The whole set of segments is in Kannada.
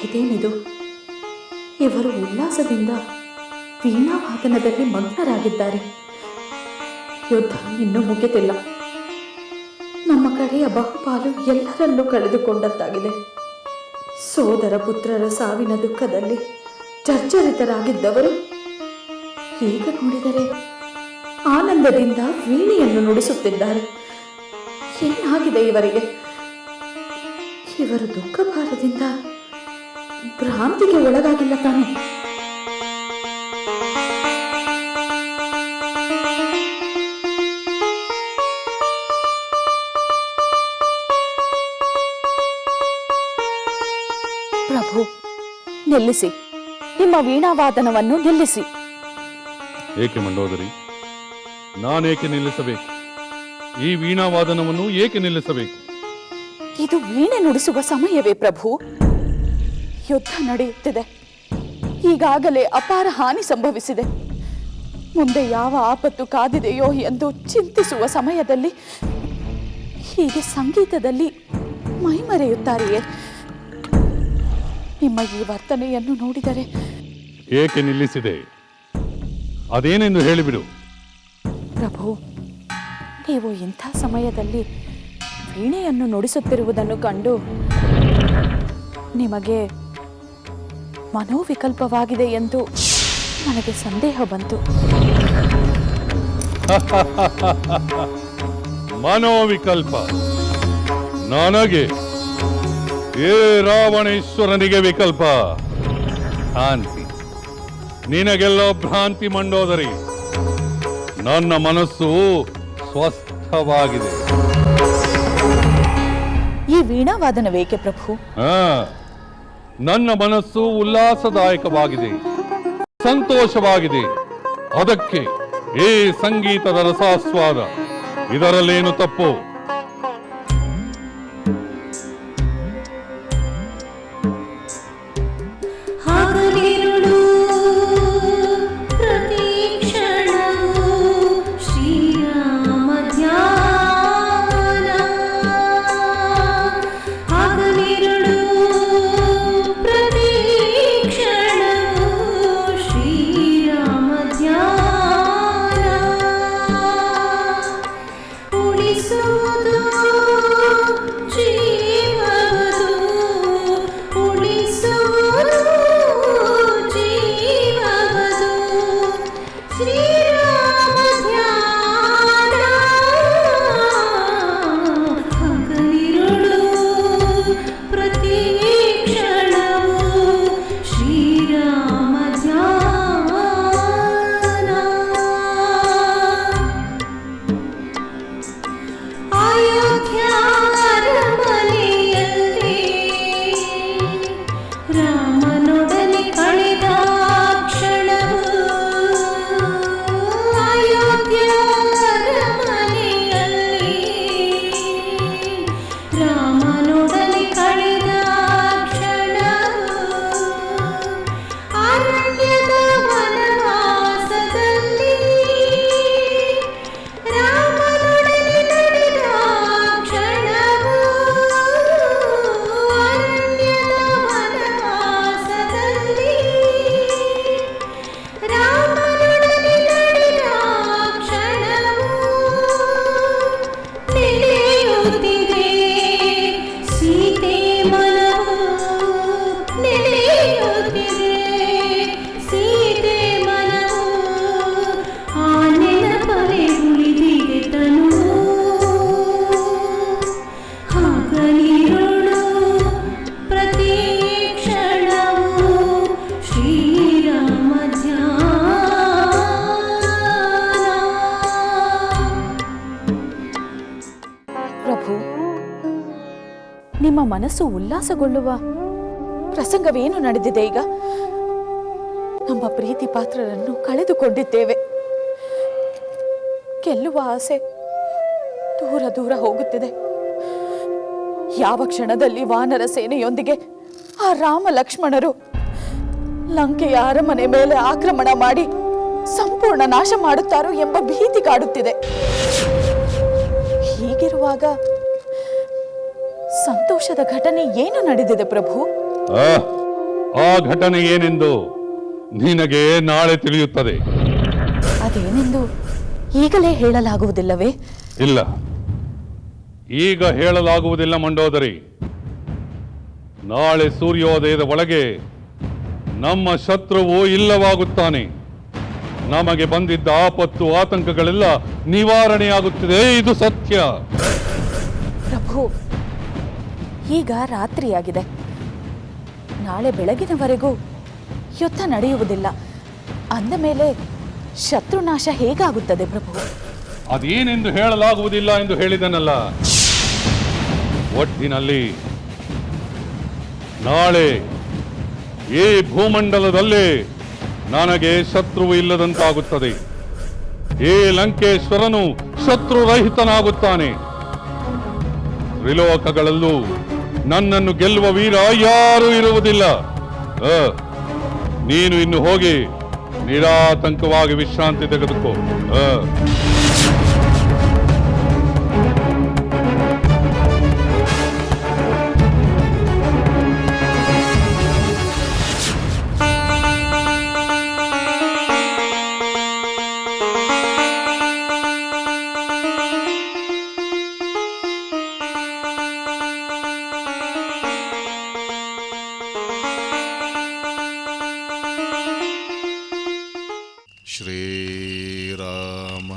ಇದೇನಿದು? ಇವರು ಉಲ್ಲಾಸದಿಂದ ವೀಣಾವಾದನದಲ್ಲಿ ಮಗ್ನರಾಗಿದ್ದಾರೆ. ಯುದ್ಧ ಇನ್ನೂ ಮುಗಿದಿಲ್ಲ. ನಮ್ಮ ಕಡೆಯ ಬಹುಪಾಲು ಎಲ್ಲರನ್ನೂ ಕಳೆದುಕೊಂಡಂತಾಗಿದೆ. ಸೋದರ ಪುತ್ರರ ಸಾವಿನ ದುಃಖದಲ್ಲಿ ಜರ್ಜರಿತರಾಗಿದ್ದವರು ಈಗ ನೋಡಿದರೆ ಆನಂದದಿಂದ ವೀಣೆಯನ್ನು ನುಡಿಸುತ್ತಿದ್ದಾರೆ. ಏನಾಗಿದೆ ಇವರಿಗೆ? ಇವರು ದುಃಖ ಭಾರದಿಂದ ಭ್ರಾಂತಿಗೆ ಒಳಗಾಗಿಲ್ಲ ತಾನೆ? ಪ್ರಭು, ನಿಲ್ಲಿಸಿ, ನಿಮ್ಮ ವೀಣಾವಾದನವನ್ನು ನಿಲ್ಲಿಸಿ. ಏಕೆ ಮಂಡೋದರಿ? ನಾನೇಕೆ ನಿಲ್ಲಿಸಬೇಕು? ಈ ವೀಣಾವಾದನವನ್ನು ಏಕೆ ನಿಲ್ಲಿಸಬೇಕು? ಇದು ವೀಣೆ ನುಡಿಸುವ ಸಮಯವೇ ಪ್ರಭು. ಯುದ್ಧ ನಡೆಯುತ್ತಿದೆ. ಈಗಾಗಲೇ ಅಪಾರ ಹಾನಿ ಸಂಭವಿಸಿದೆ. ಮುಂದೆ ಯಾವ ಆಪತ್ತು ಕಾದಿದೆಯೋ ಎಂದು ಚಿಂತಿಸುವ ಸಮಯದಲ್ಲಿ ಹೀಗೆ ಸಂಗೀತದಲ್ಲಿ ಮೈಮರೆಯುತ್ತಾರೆಯೇ? ನಿಮ್ಮ ಈ ವರ್ತನೆಯನ್ನು ನೋಡಿದರೆ ಏಕೆ ನಿಲ್ಲಿಸಿದೆ? ಅದೇನೆಂದು ಹೇಳಿಬಿಡು. ಪ್ರಭು, ನೀವು ಇಂಥ ಸಮಯದಲ್ಲಿ ವೀಣೆಯನ್ನು ನುಡಿಸುತ್ತಿರುವುದನ್ನು ಕಂಡು ನಿಮಗೆ ಮನೋವಿಕಲ್ಪವಾಗಿದೆ ಎಂದು ನನಗೆ ಸಂದೇಹ ಬಂತು. ಮನೋವಿಕಲ್ಪ ನನಗೆ? ಏ ರಾವಣೇಶ್ವರನಿಗೆ ವಿಕಲ್ಪ? ಭ್ರಾಂತಿ, ನಿನಗೆಲ್ಲ ಭ್ರಾಂತಿ ಮಂಡೋದರಿ. ನನ್ನ ಮನಸ್ಸು ಸ್ವಸ್ಥವಾಗಿದೆ. ಈ ವೀಣಾವಾದನವೇಕೆ ಪ್ರಭು? ನನ್ನ ಮನಸ್ಸು ಉಲ್ಲಾಸದಾಯಕವಾಗಿದೆ, ಸಂತೋಷವಾಗಿದೆ. ಅದಕ್ಕೆ ಈ ಸಂಗೀತದ ರಸಾಸ್ವಾದ. ಇದರಲ್ಲೇನು ತಪ್ಪು? ನಿಮ್ಮ ಮನಸ್ಸು ಉಲ್ಲಾಸಗೊಳ್ಳುವ ಪ್ರಸಂಗವೇನು ನಡೆದಿದೆ ಈಗ? ನಮ್ಮ ಪ್ರೀತಿ ಪಾತ್ರರನ್ನು ಕಳೆದುಕೊಂಡಿದ್ದೇವೆ. ಗೆಲ್ಲುವ ಆಸೆ ದೂರ ದೂರ ಹೋಗುತ್ತಿದೆ. ಯಾವ ಕ್ಷಣದಲ್ಲಿ ವಾನರ ಸೇನೆಯೊಂದಿಗೆ ಆ ರಾಮ ಲಕ್ಷ್ಮಣರು ಲಂಕೆಯ ಅರಮನೆ ಮೇಲೆ ಆಕ್ರಮಣ ಮಾಡಿ ಸಂಪೂರ್ಣ ನಾಶ ಮಾಡುತ್ತಾರೋ ಎಂಬ ಭೀತಿ ಕಾಡುತ್ತಿದೆ. ಹೀಗಿರುವಾಗ ಸಂತೋಷದ ಘಟನೆ ಏನು ನಡೆದಿದೆ ಪ್ರಭು? ಆ ಘಟನೆ ಏನೆಂದು ನಿನಗೆ ನಾಳೆ ತಿಳಿಯುತ್ತದೆ. ಅದೇನೆಂದು ಈಗಲೇ ಹೇಳಲಾಗುವುದಿಲ್ಲವೇ? ಇಲ್ಲ, ಈಗ ಹೇಳಲಾಗುವುದಿಲ್ಲ ಮಂಡೋದರಿ. ನಾಳೆ ಸೂರ್ಯೋದಯದ ಒಳಗೆ ನಮ್ಮ ಶತ್ರುವು ಇಲ್ಲವಾಗುತ್ತಾನೆ. ನಮಗೆ ಬಂದಿದ್ದ ಆಪತ್ತು ಆತಂಕಗಳೆಲ್ಲ ನಿವಾರಣೆಯಾಗುತ್ತಿದೆ. ಇದು ಸತ್ಯ. ಪ್ರಭು, ಈಗ ರಾತ್ರಿಯಾಗಿದೆ. ನಾಳೆ ಬೆಳಗಿನವರೆಗೂ ಯುದ್ಧ ನಡೆಯುವುದಿಲ್ಲ. ಅಂದ ಮೇಲೆ ಶತ್ರುನಾಶ ಹೇಗಾಗುತ್ತದೆ ಪ್ರಭು? ಅದೇನೆಂದು ಹೇಳಲಾಗುವುದಿಲ್ಲ ಎಂದು ಹೇಳಿದನಲ್ಲ. ಒಟ್ಟಿನಲ್ಲಿ ನಾಳೆ ಈ ಭೂಮಂಡಲದಲ್ಲಿ ನನಗೆ ಶತ್ರುವು ಇಲ್ಲದಂತಾಗುತ್ತದೆ. ಈ ಲಂಕೇಶ್ವರನು ಶತ್ರುರಹಿತನಾಗುತ್ತಾನೆ. ತ್ರಿಲೋಕಗಳಲ್ಲೂ ನನ್ನನ್ನು ಗೆಲ್ಲುವ ವೀರ ಯಾರೂ ಇರುವುದಿಲ್ಲ. ನೀನು ಇನ್ನು ಹೋಗಿ ನಿರಾತಂಕವಾಗಿ ವಿಶ್ರಾಂತಿ ತೆಗೆದುಕೋ. श्रीराम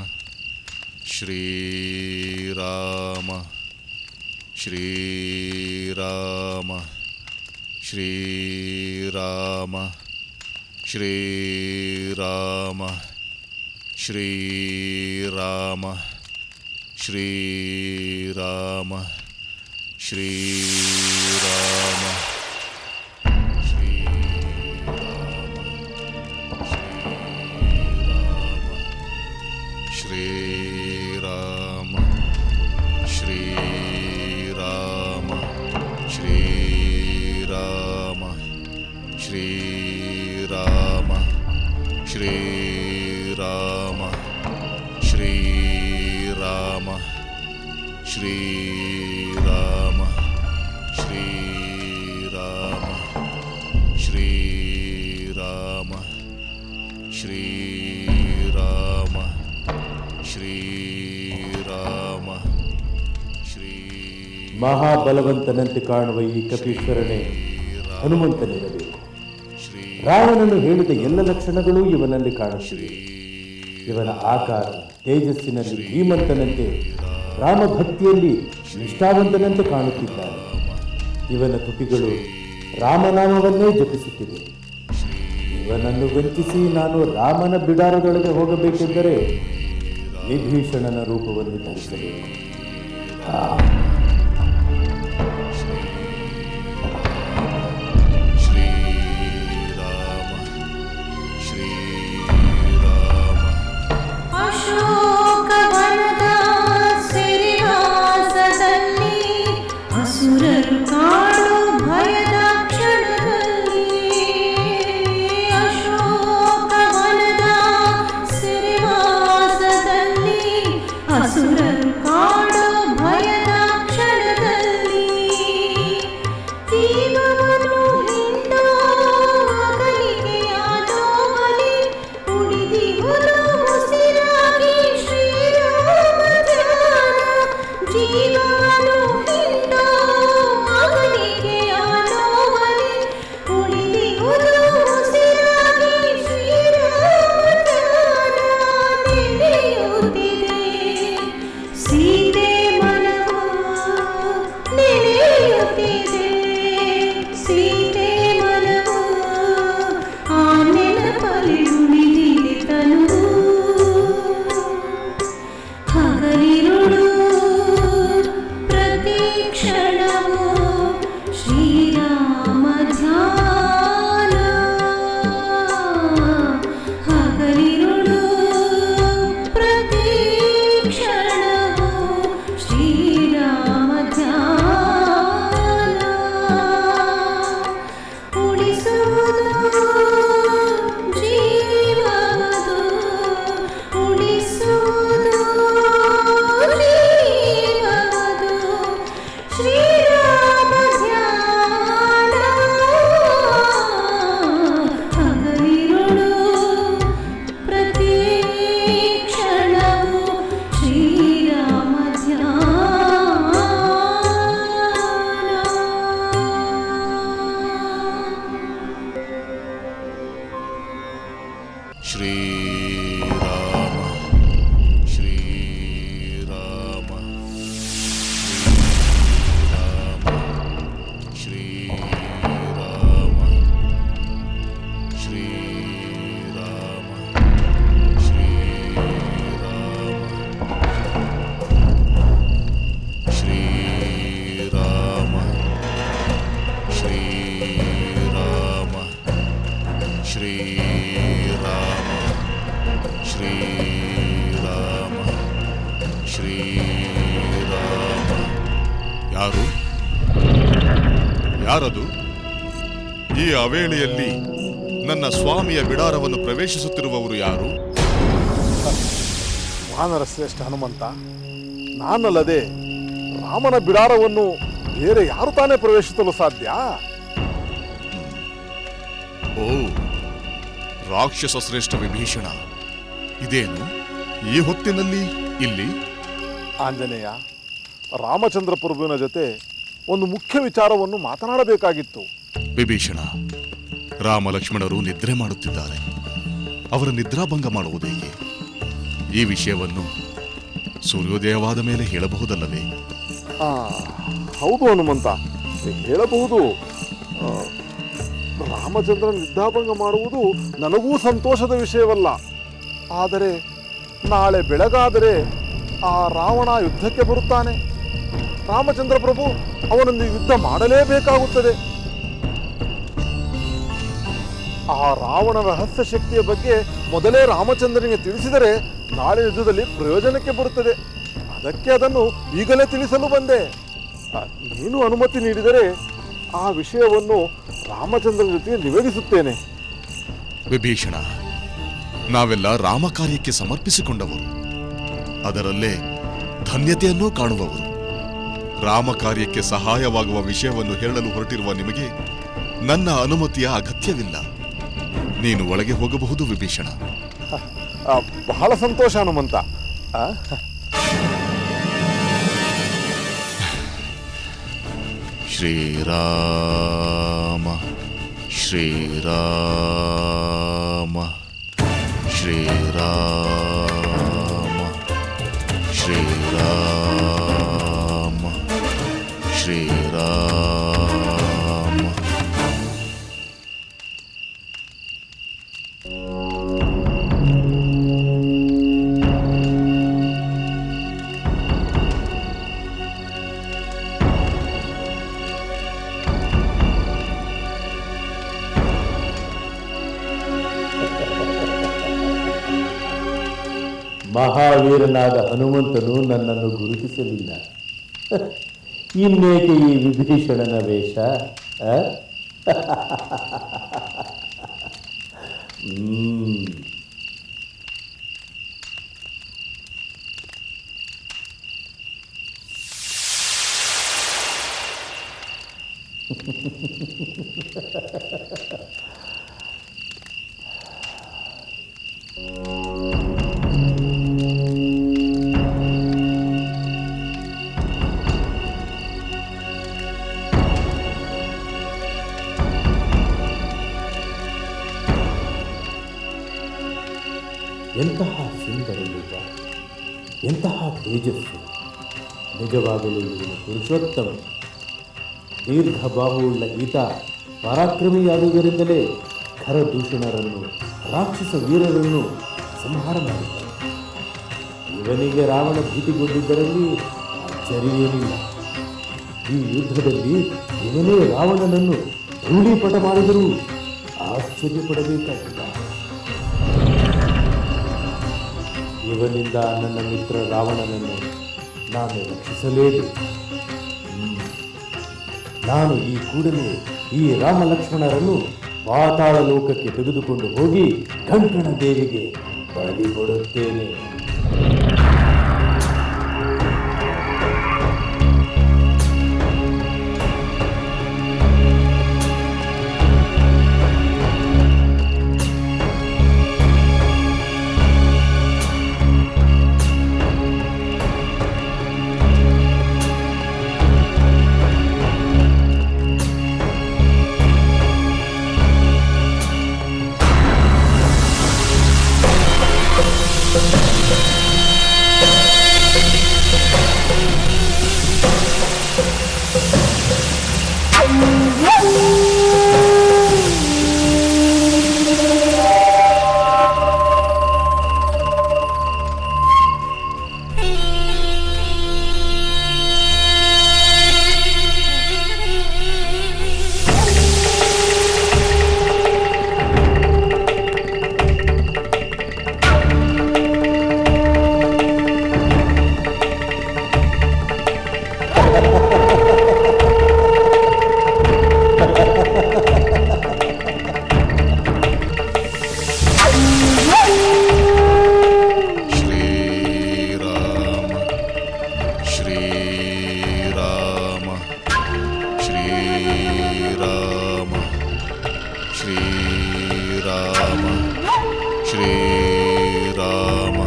श्रीराम श्रीराम श्रीराम श्रीराम श्रीराम श्रीराम श्रीराम श्रीराम श्रीराम श्रीराम श्रीराम श्रीराम श्रीराम श्रीराम श्रीराम श्रीराम श्रीराम ಶ್ರೀರಾಮ ಶ್ರೀ ಮಹಾಬಲವಂತನಂತೆ ಕಾಣುವ ಈ ಕಪೀಶ್ವರನೇ ಹನುಮಂತನಿರಬೇಕು. ರಾವಣನು ಹೇಳಿದ ಎಲ್ಲ ಲಕ್ಷಣಗಳೂ ಇವನಲ್ಲಿ ಕಾಣುತ್ತಿವೆ. ಇವನ ಆಕಾರ ತೇಜಸ್ಸಿನಲ್ಲಿ ಧೀಮಂತನಂತೆ, ರಾಮಭಕ್ತಿಯಲ್ಲಿ ನಿಷ್ಠಾವಂತನಂತೆ ಕಾಣುತ್ತಿದ್ದಾನೆ. ಇವನ ತುಟಿಗಳು ರಾಮನಾಮವನ್ನೇ ಜಪಿಸುತ್ತಿವೆ. ಇವನನ್ನು ವಂಚಿಸಿ ನಾನು ರಾಮನ ಬಿಡಾರದೊಳಗೆ ಹೋಗಬೇಕೆಂದರೆ ವಿಭೀಷಣನ ರೂಪವನ್ನು ಧರಿಸಬೇಕು. ಶ್ರೀರಾಮ ಶ್ರೀರಾಮ ಅಶೋಕವನದ ಸಿರಿವಾಸದಲ್ಲಿ ಅಸುರರು ಕಾಡು ಭಯದ ಕ್ಷಣದಲ್ಲಿ. ಅಶೋಕವನದ ಸಿರಿವಾಸದಲ್ಲಿ ಅಸುರರು ಕಾಡು ಭಯದ ಶ್ರೀರಾಮ ಶ್ರೀರಾಮ ಶ್ರೀರಾಮ ಶ್ರೀರಾಮ ಶ್ರೀರಾಮ ಶ್ರೀರಾಮ ಶ್ರೀರಾಮ ಶ್ರೀರಾಮ ಶ್ರೀರಾಮ ಯಾರು ಯಾರದು ಈ ಅವೇಳೆಯಲ್ಲಿ ನನ್ನ ಸ್ವಾಮಿಯ ಬಿಡಾರವನ್ನು ಪ್ರವೇಶಿಸುತ್ತಿರುವವರು ಯಾರು? ವಾನರ ಶ್ರೇಷ್ಠ ಹನುಮಂತ, ನಾನಲ್ಲದೆ ರಾಮನ ಬಿಡಾರವನ್ನು ಬೇರೆ ಯಾರು ತಾನೇ ಪ್ರವೇಶಿಸಲು ಸಾಧ್ಯ? ಓ ರಾಕ್ಷಸ ಶ್ರೇಷ್ಠ ವಿಭೀಷಣ, ಇದೇನು ಈ ಹೊತ್ತಿನಲ್ಲಿ ಇಲ್ಲಿ? ಆಂಜನೇಯ, ರಾಮಚಂದ್ರ ಪ್ರಭುವಿನ ಜೊತೆ ಒಂದು ಮುಖ್ಯ ವಿಚಾರವನ್ನು ಮಾತನಾಡಬೇಕಾಗಿತ್ತು. ವಿಭೀಷಣ, ರಾಮ ಲಕ್ಷ್ಮಣರು ನಿದ್ರೆ ಮಾಡುತ್ತಿದ್ದಾರೆ. ಅವರ ನಿದ್ರಾಭಂಗ ಮಾಡುವುದೇಕೆ? ಈ ವಿಷಯವನ್ನು ಸೂರ್ಯೋದಯವಾದ ಮೇಲೆ ಹೇಳಬಹುದಲ್ಲವೇ? ಹೌದು ಹನುಮಂತ, ಹೇಳಬಹುದು. ರಾಮಚಂದ್ರ ನಿದ್ರಾಭಂಗ ಮಾಡುವುದು ನನಗೂ ಸಂತೋಷದ ವಿಷಯವಲ್ಲ. ಆದರೆ ನಾಳೆ ಬೆಳಗಾದರೆ ಆ ರಾವಣ ಯುದ್ಧಕ್ಕೆ ಬರುತ್ತಾನೆ. ರಾಮಚಂದ್ರ ಪ್ರಭು ಅವನೊಂದಿಗೆ ಯುದ್ಧ ಮಾಡಲೇಬೇಕಾಗುತ್ತದೆ. ಆ ರಾವಣ ರಹಸ್ಯ ಶಕ್ತಿಯ ಬಗ್ಗೆ ಮೊದಲೇ ರಾಮಚಂದ್ರನಿಗೆ ತಿಳಿಸಿದರೆ ನಾಳೆ ಯುದ್ಧದಲ್ಲಿ ಪ್ರಯೋಜನಕ್ಕೆ ಬರುತ್ತದೆ. ಅದಕ್ಕೆ ಅದನ್ನು ಈಗಲೇ ತಿಳಿಸಲು ಬಂದೆ. ನೀನು ಅನುಮತಿ ನೀಡಿದರೆ ಆ ವಿಷಯವನ್ನು ರಾಮಚಂದ್ರನ ಜೊತೆಗೆ ನಿವೇದಿಸುತ್ತೇನೆ. ವಿಭೀಷಣ, ನಾವೆಲ್ಲ ರಾಮ ಕಾರ್ಯಕ್ಕೆ ಸಮರ್ಪಿಸಿಕೊಂಡವರು, ಅದರಲ್ಲೇ ಧನ್ಯತೆಯನ್ನೂ ಕಾಣುವವರು. ರಾಮ ಕಾರ್ಯಕ್ಕೆ ಸಹಾಯವಾಗುವ ವಿಷಯವನ್ನು ಹೇಳಲು ಹೊರಟಿರುವ ನಿಮಗೆ ನನ್ನ ಅನುಮತಿಯ ಅಗತ್ಯವಿಲ್ಲ. ನೀನು ಒಳಗೆ ಹೋಗಬಹುದು ವಿಭೀಷಣ. ಬಹಳ ಸಂತೋಷ ಹನುಮಂತ. ಶ್ರೀರಾಮ ಶ್ರೀರಾಮ ಶ್ರೀರಾಮ ಶ್ರೀರಾಮ ಶ್ರೀರಾಮ. ಮಹಾವೀರನಾದ ಹನುಮಂತನು ನನ್ನನ್ನು ಗುರುತಿಸಲಿಲ್ಲ. ಇನ್ನೇಕೆ ಈ ವಿಭೀಷಣನ ವೇಷ? ಎಂತಹ ಸುಂದರ ಯುಗ, ಎಂತಹ ತೇಜಸ್ಸು! ನಿಜವಾಗಲೂ ಇವನು ಪುರುಷೋತ್ತಮ. ದೀರ್ಘ ಬಾಹುವುಳ್ಳ ಈತ ಪರಾಕ್ರಮಿಯಾದುದರಿಂದಲೇ ಖರದೂಷಣರನ್ನು, ರಾಕ್ಷಸ ವೀರರನ್ನು ಸಂಹಾರ ಮಾಡಿದ್ದಾನೆ. ಇವನಿಗೆ ರಾವಣ ಭೀತಿಗೊಂಡಿದ್ದರಲ್ಲಿ ಆಶ್ಚರ್ಯವೇನಿಲ್ಲ. ಈ ಯುದ್ಧದಲ್ಲಿ ಇವನೇ ರಾವಣನನ್ನು ಧೂಳೀಪಟ ಮಾಡಿದರೂ ಆಶ್ಚರ್ಯಪಡಬೇಕಾಗಿಲ್ಲ. ಇವನಿಂದ ನನ್ನ ಮಿತ್ರ ರಾವಣನನ್ನು ನಾನು ರಕ್ಷಿಸಲೇಬೇಕು. ನಾನು ಈ ಕೂಡಲೇ ಈ ರಾಮ ಲಕ್ಷ್ಮಣರನ್ನು ಪಾತಾಳ ಲೋಕಕ್ಕೆ ತೆಗೆದುಕೊಂಡು ಹೋಗಿ ಕಂಕಣ ದೇವಿಗೆ ಬಲಿ ಕೊಡುತ್ತೇನೆ. ಶ್ರೀರಾಮ ಶ್ರೀರಾಮ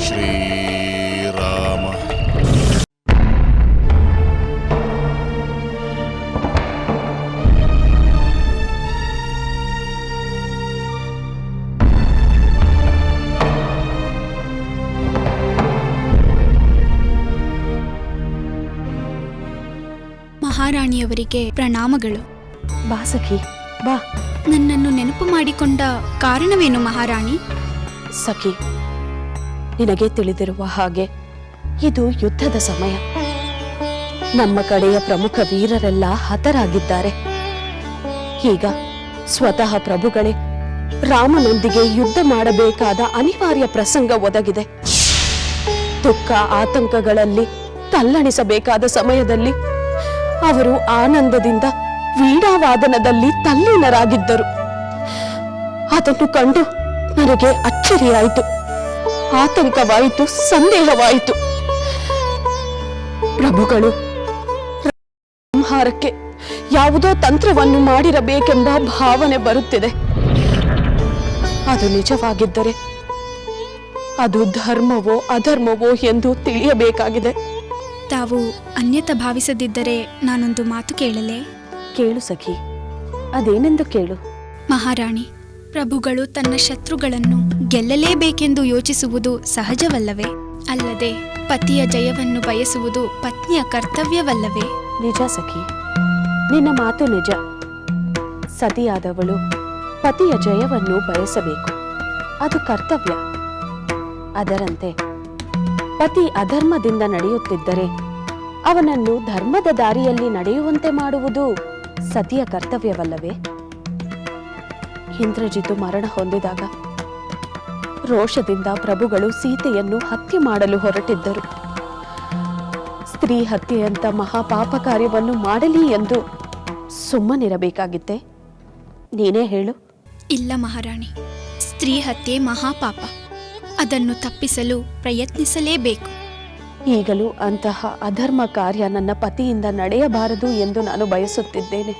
ಶ್ರೀರಾಮ. ಮಹಾರಾಣಿಯವರಿಗೆ ಪ್ರಣಾಮಗಳು. ಬಾ ಸಖಿ ಬಾ. ನನ್ನನ್ನು ನೆನಪು ಮಾಡಿಕೊಂಡ ಕಾರಣವೇನು ಮಹಾರಾಣಿ? ಸಖಿ, ನಿನಗೆ ತಿಳಿದಿರುವ ಹಾಗೆ ಇದು ಯುದ್ಧದ ಸಮಯ. ನಮ್ಮ ಕಡೆಯ ಪ್ರಮುಖ ವೀರರೆಲ್ಲ ಹತರಾಗಿದ್ದಾರೆ. ಈಗ ಸ್ವತಃ ಪ್ರಭುಗಳೇ ರಾಮನೊಂದಿಗೆ ಯುದ್ಧ ಮಾಡಬೇಕಾದ ಅನಿವಾರ್ಯ ಪ್ರಸಂಗ ಒದಗಿದೆ. ದುಃಖ ಆತಂಕಗಳಲ್ಲಿ ತಲ್ಲಣಿಸಬೇಕಾದ ಸಮಯದಲ್ಲಿ ಅವರು ಆನಂದದಿಂದ ವೀಣಾವಾದನದಲ್ಲಿ ತಲ್ಲೀನರಾಗಿದ್ದರು. ಅದನ್ನು ಕಂಡು ನನಗೆ ಅಚ್ಚರಿಯಾಯಿತು, ಆತಂಕವಾಯಿತು, ಸಂದೇಹವಾಯಿತು. ಪ್ರಭುಗಳು ಸಂಹಾರಕ್ಕೆ ಯಾವುದೋ ತಂತ್ರವನ್ನು ಮಾಡಿರಬೇಕೆಂಬ ಭಾವನೆ ಬರುತ್ತಿದೆ. ಅದು ನಿಜವಾಗಿದ್ದರೆ ಅದು ಧರ್ಮವೋ ಅಧರ್ಮವೋ ಎಂದು ತಿಳಿಯಬೇಕಾಗಿದೆ. ತಾವು ಅನ್ಯತ ಭಾವಿಸದಿದ್ದರೆ ನಾನೊಂದು ಮಾತು ಕೇಳಲೇ? ಕೇಳು ಸಖಿ, ಅದೇನೆಂದು ಕೇಳು. ಮಹಾರಾಣಿ, ಪ್ರಭುಗಳು ತನ್ನ ಶತ್ರುಗಳನ್ನು ಗೆಲ್ಲಲೇಬೇಕೆಂದು ಯೋಚಿಸುವುದು ಸಹಜವಲ್ಲವೇ? ಅಲ್ಲದೆ ಪತಿಯ ಜಯವನ್ನು ಬಯಸುವುದು ಪತ್ನಿಯ ಕರ್ತವ್ಯವಲ್ಲವೇ? ನಿಜ ಸಖಿ, ನಿನ್ನ ಮಾತು ನಿಜ. ಸತಿಯಾದವಳು ಪತಿಯ ಜಯವನ್ನು ಬಯಸಬೇಕು, ಅದು ಕರ್ತವ್ಯ. ಅದರಂತೆ ಪತಿ ಅಧರ್ಮದಿಂದ ನಡೆಯುತ್ತಿದ್ದರೆ ಅವನನ್ನು ಧರ್ಮದ ದಾರಿಯಲ್ಲಿ ನಡೆಯುವಂತೆ ಮಾಡುವುದು ಸತಿಯ ಕರ್ತವ್ಯವಲ್ಲವೇ? ಇಂದ್ರಜಿತು ಮರಣ ಹೊಂದಿದಾಗ ರೋಷದಿಂದ ಪ್ರಭುಗಳು ಸೀತೆಯನ್ನು ಹತ್ಯೆ ಮಾಡಲು ಹೊರಟಿದ್ದರು. ಸ್ತ್ರೀ ಹತ್ಯೆಯಂತ ಮಹಾಪಾಪ ಕಾರ್ಯವನ್ನು ಮಾಡಲಿ ಎಂದು ಸುಮ್ಮನಿರಬೇಕಾಗಿತ್ತೆ? ನೀನೇ ಹೇಳು. ಇಲ್ಲ ಮಹಾರಾಣಿ, ಸ್ತ್ರೀ ಹತ್ಯೆ ಮಹಾಪಾಪ. ಅದನ್ನು ತಪ್ಪಿಸಲು ಪ್ರಯತ್ನಿಸಲೇಬೇಕು. ಈಗಲೂ ಅಂತಹ ಅಧರ್ಮ ಕಾರ್ಯ ನನ್ನ ಪತಿಯಿಂದ ನಡೆಯಬಾರದು ಎಂದು ನಾನು ಬಯಸುತ್ತಿದ್ದೇನೆ.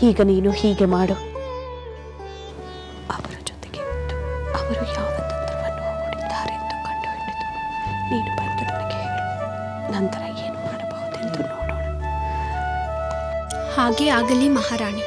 ಈಗ ನೀನು ಹೀಗೆ ಮಾಡು. ಅವರ ಜೊತೆಗೆ ಇದ್ದು ಅವರು ಯಾವ ತಂತ್ರವನ್ನು ಹೂಡಿದ್ದಾರೆಂದು ಕಂಡುಹಿಡಿದು ನೀನು ಬಂದು ನನಗೆ ಹೇಳು. ನಂತರ ಏನು ಮಾಡಬಹುದೆಂದು ನೋಡೋಣ. ಹಾಗೇ ಆಗಲಿ ಮಹಾರಾಣಿ.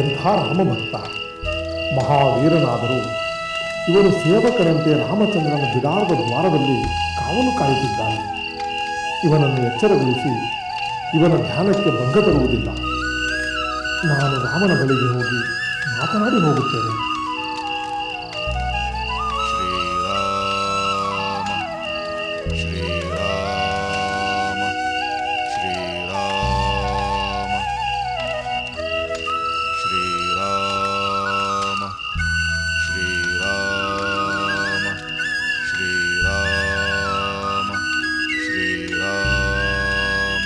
ಎಂಥ ರಾಮಭಕ್ತ, ಮಹಾವೀರನಾದರೂ ಇವನು ಸೇವಕರಂತೆ ರಾಮಚಂದ್ರನ ಬಿಡಾರದ ದ್ವಾರದಲ್ಲಿ ಕಾವಲು ಕಾಯುತ್ತಿದ್ದಾನೆ. ಇವನನ್ನು ಎಚ್ಚರಗೊಳಿಸಿ ಇವನ ಧ್ಯಾನಕ್ಕೆ ಭಂಗ ತರುವುದಿಲ್ಲ. ನಾನು ರಾಮನ ಬಳಿಗೆ ಹೋಗಿ ಮಾತನಾಡಿ ಹೋಗುತ್ತೇನೆ. ಶ್ರೀರಾಮ ಶ್ರೀರಾಮ ಶ್ರೀರಾಮ ಶ್ರೀರಾಮ ಶ್ರೀರಾಮ ಶ್ರೀರಾಮ ಶ್ರೀರಾಮ.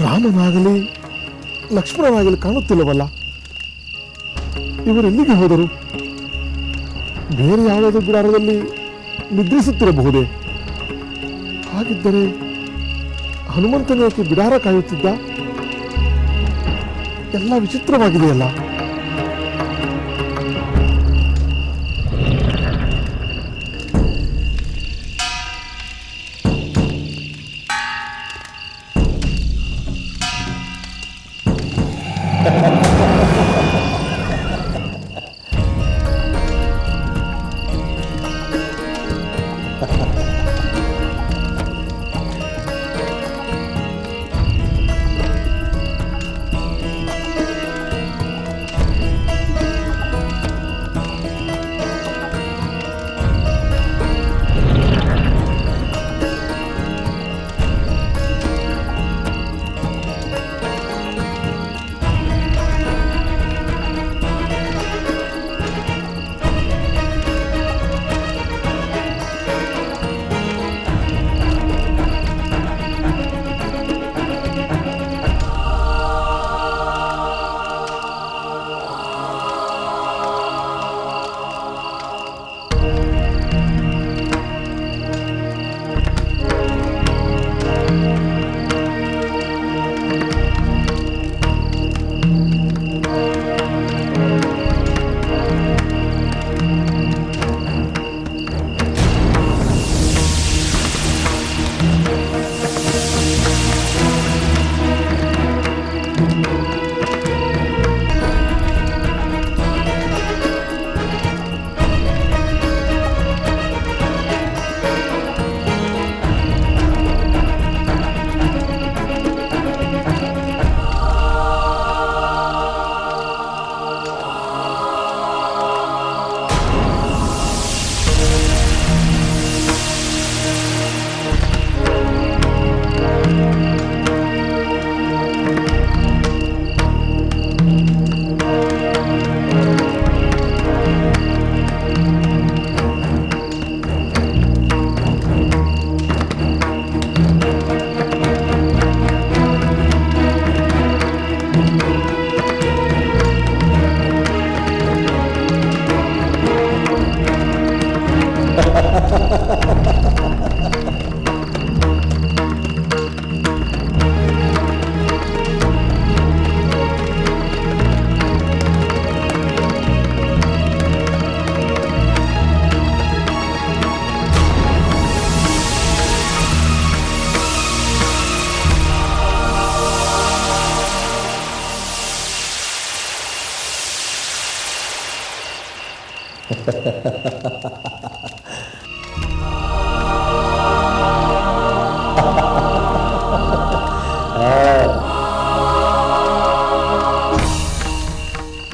ರಾಮನಾಗಲಿ ಲಕ್ಷ್ಮಣನಾಗಲಿ ಕಾಣುತ್ತಿಲ್ಲವಲ್ಲ. ಇವರೆಲ್ಲಿಗೆ ಹೋದರು? ಬೇರೆ ಯಾವುದಾದ್ರೂ ಬಿಡಾರದಲ್ಲಿ ನಿದ್ರಿಸುತ್ತಿರಬಹುದೇ? ಹಾಗಿದ್ದರೆ ಹನುಮಂತನೇಕೆ ಬಿಡಾರ ಕಾಯುತ್ತಿದ್ದ? ಎಲ್ಲ ವಿಚಿತ್ರವಾಗಿದೆಯಲ್ಲ.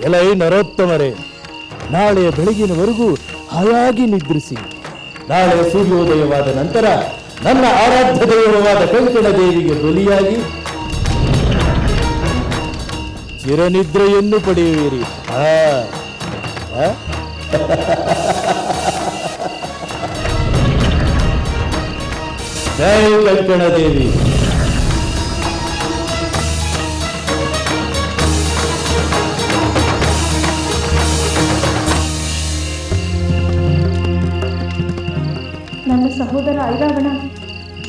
ಎಲೈ ನರೋತ್ತಮರೇ, ನಾಳೆ ಬೆಳಗಿನವರೆಗೂ ಹಾಯಾಗಿ ನಿದ್ರಿಸಿ. ನಾಳೆ ಸೂರ್ಯೋದಯವಾದ ನಂತರ ನನ್ನ ಆರಾಧ್ಯ ದೈವವಾದ ಕಂಕಣ ದೇವಿಗೆ ಬಲಿಯಾಗಿ ಚಿರನಿದ್ರೆಯನ್ನು ಪಡೆಯುವಿರಿ. ಜೈ ಕಂಕಣ ದೇವಿ. ನನ್ನ ಸಹೋದರ ಐರಾವಣ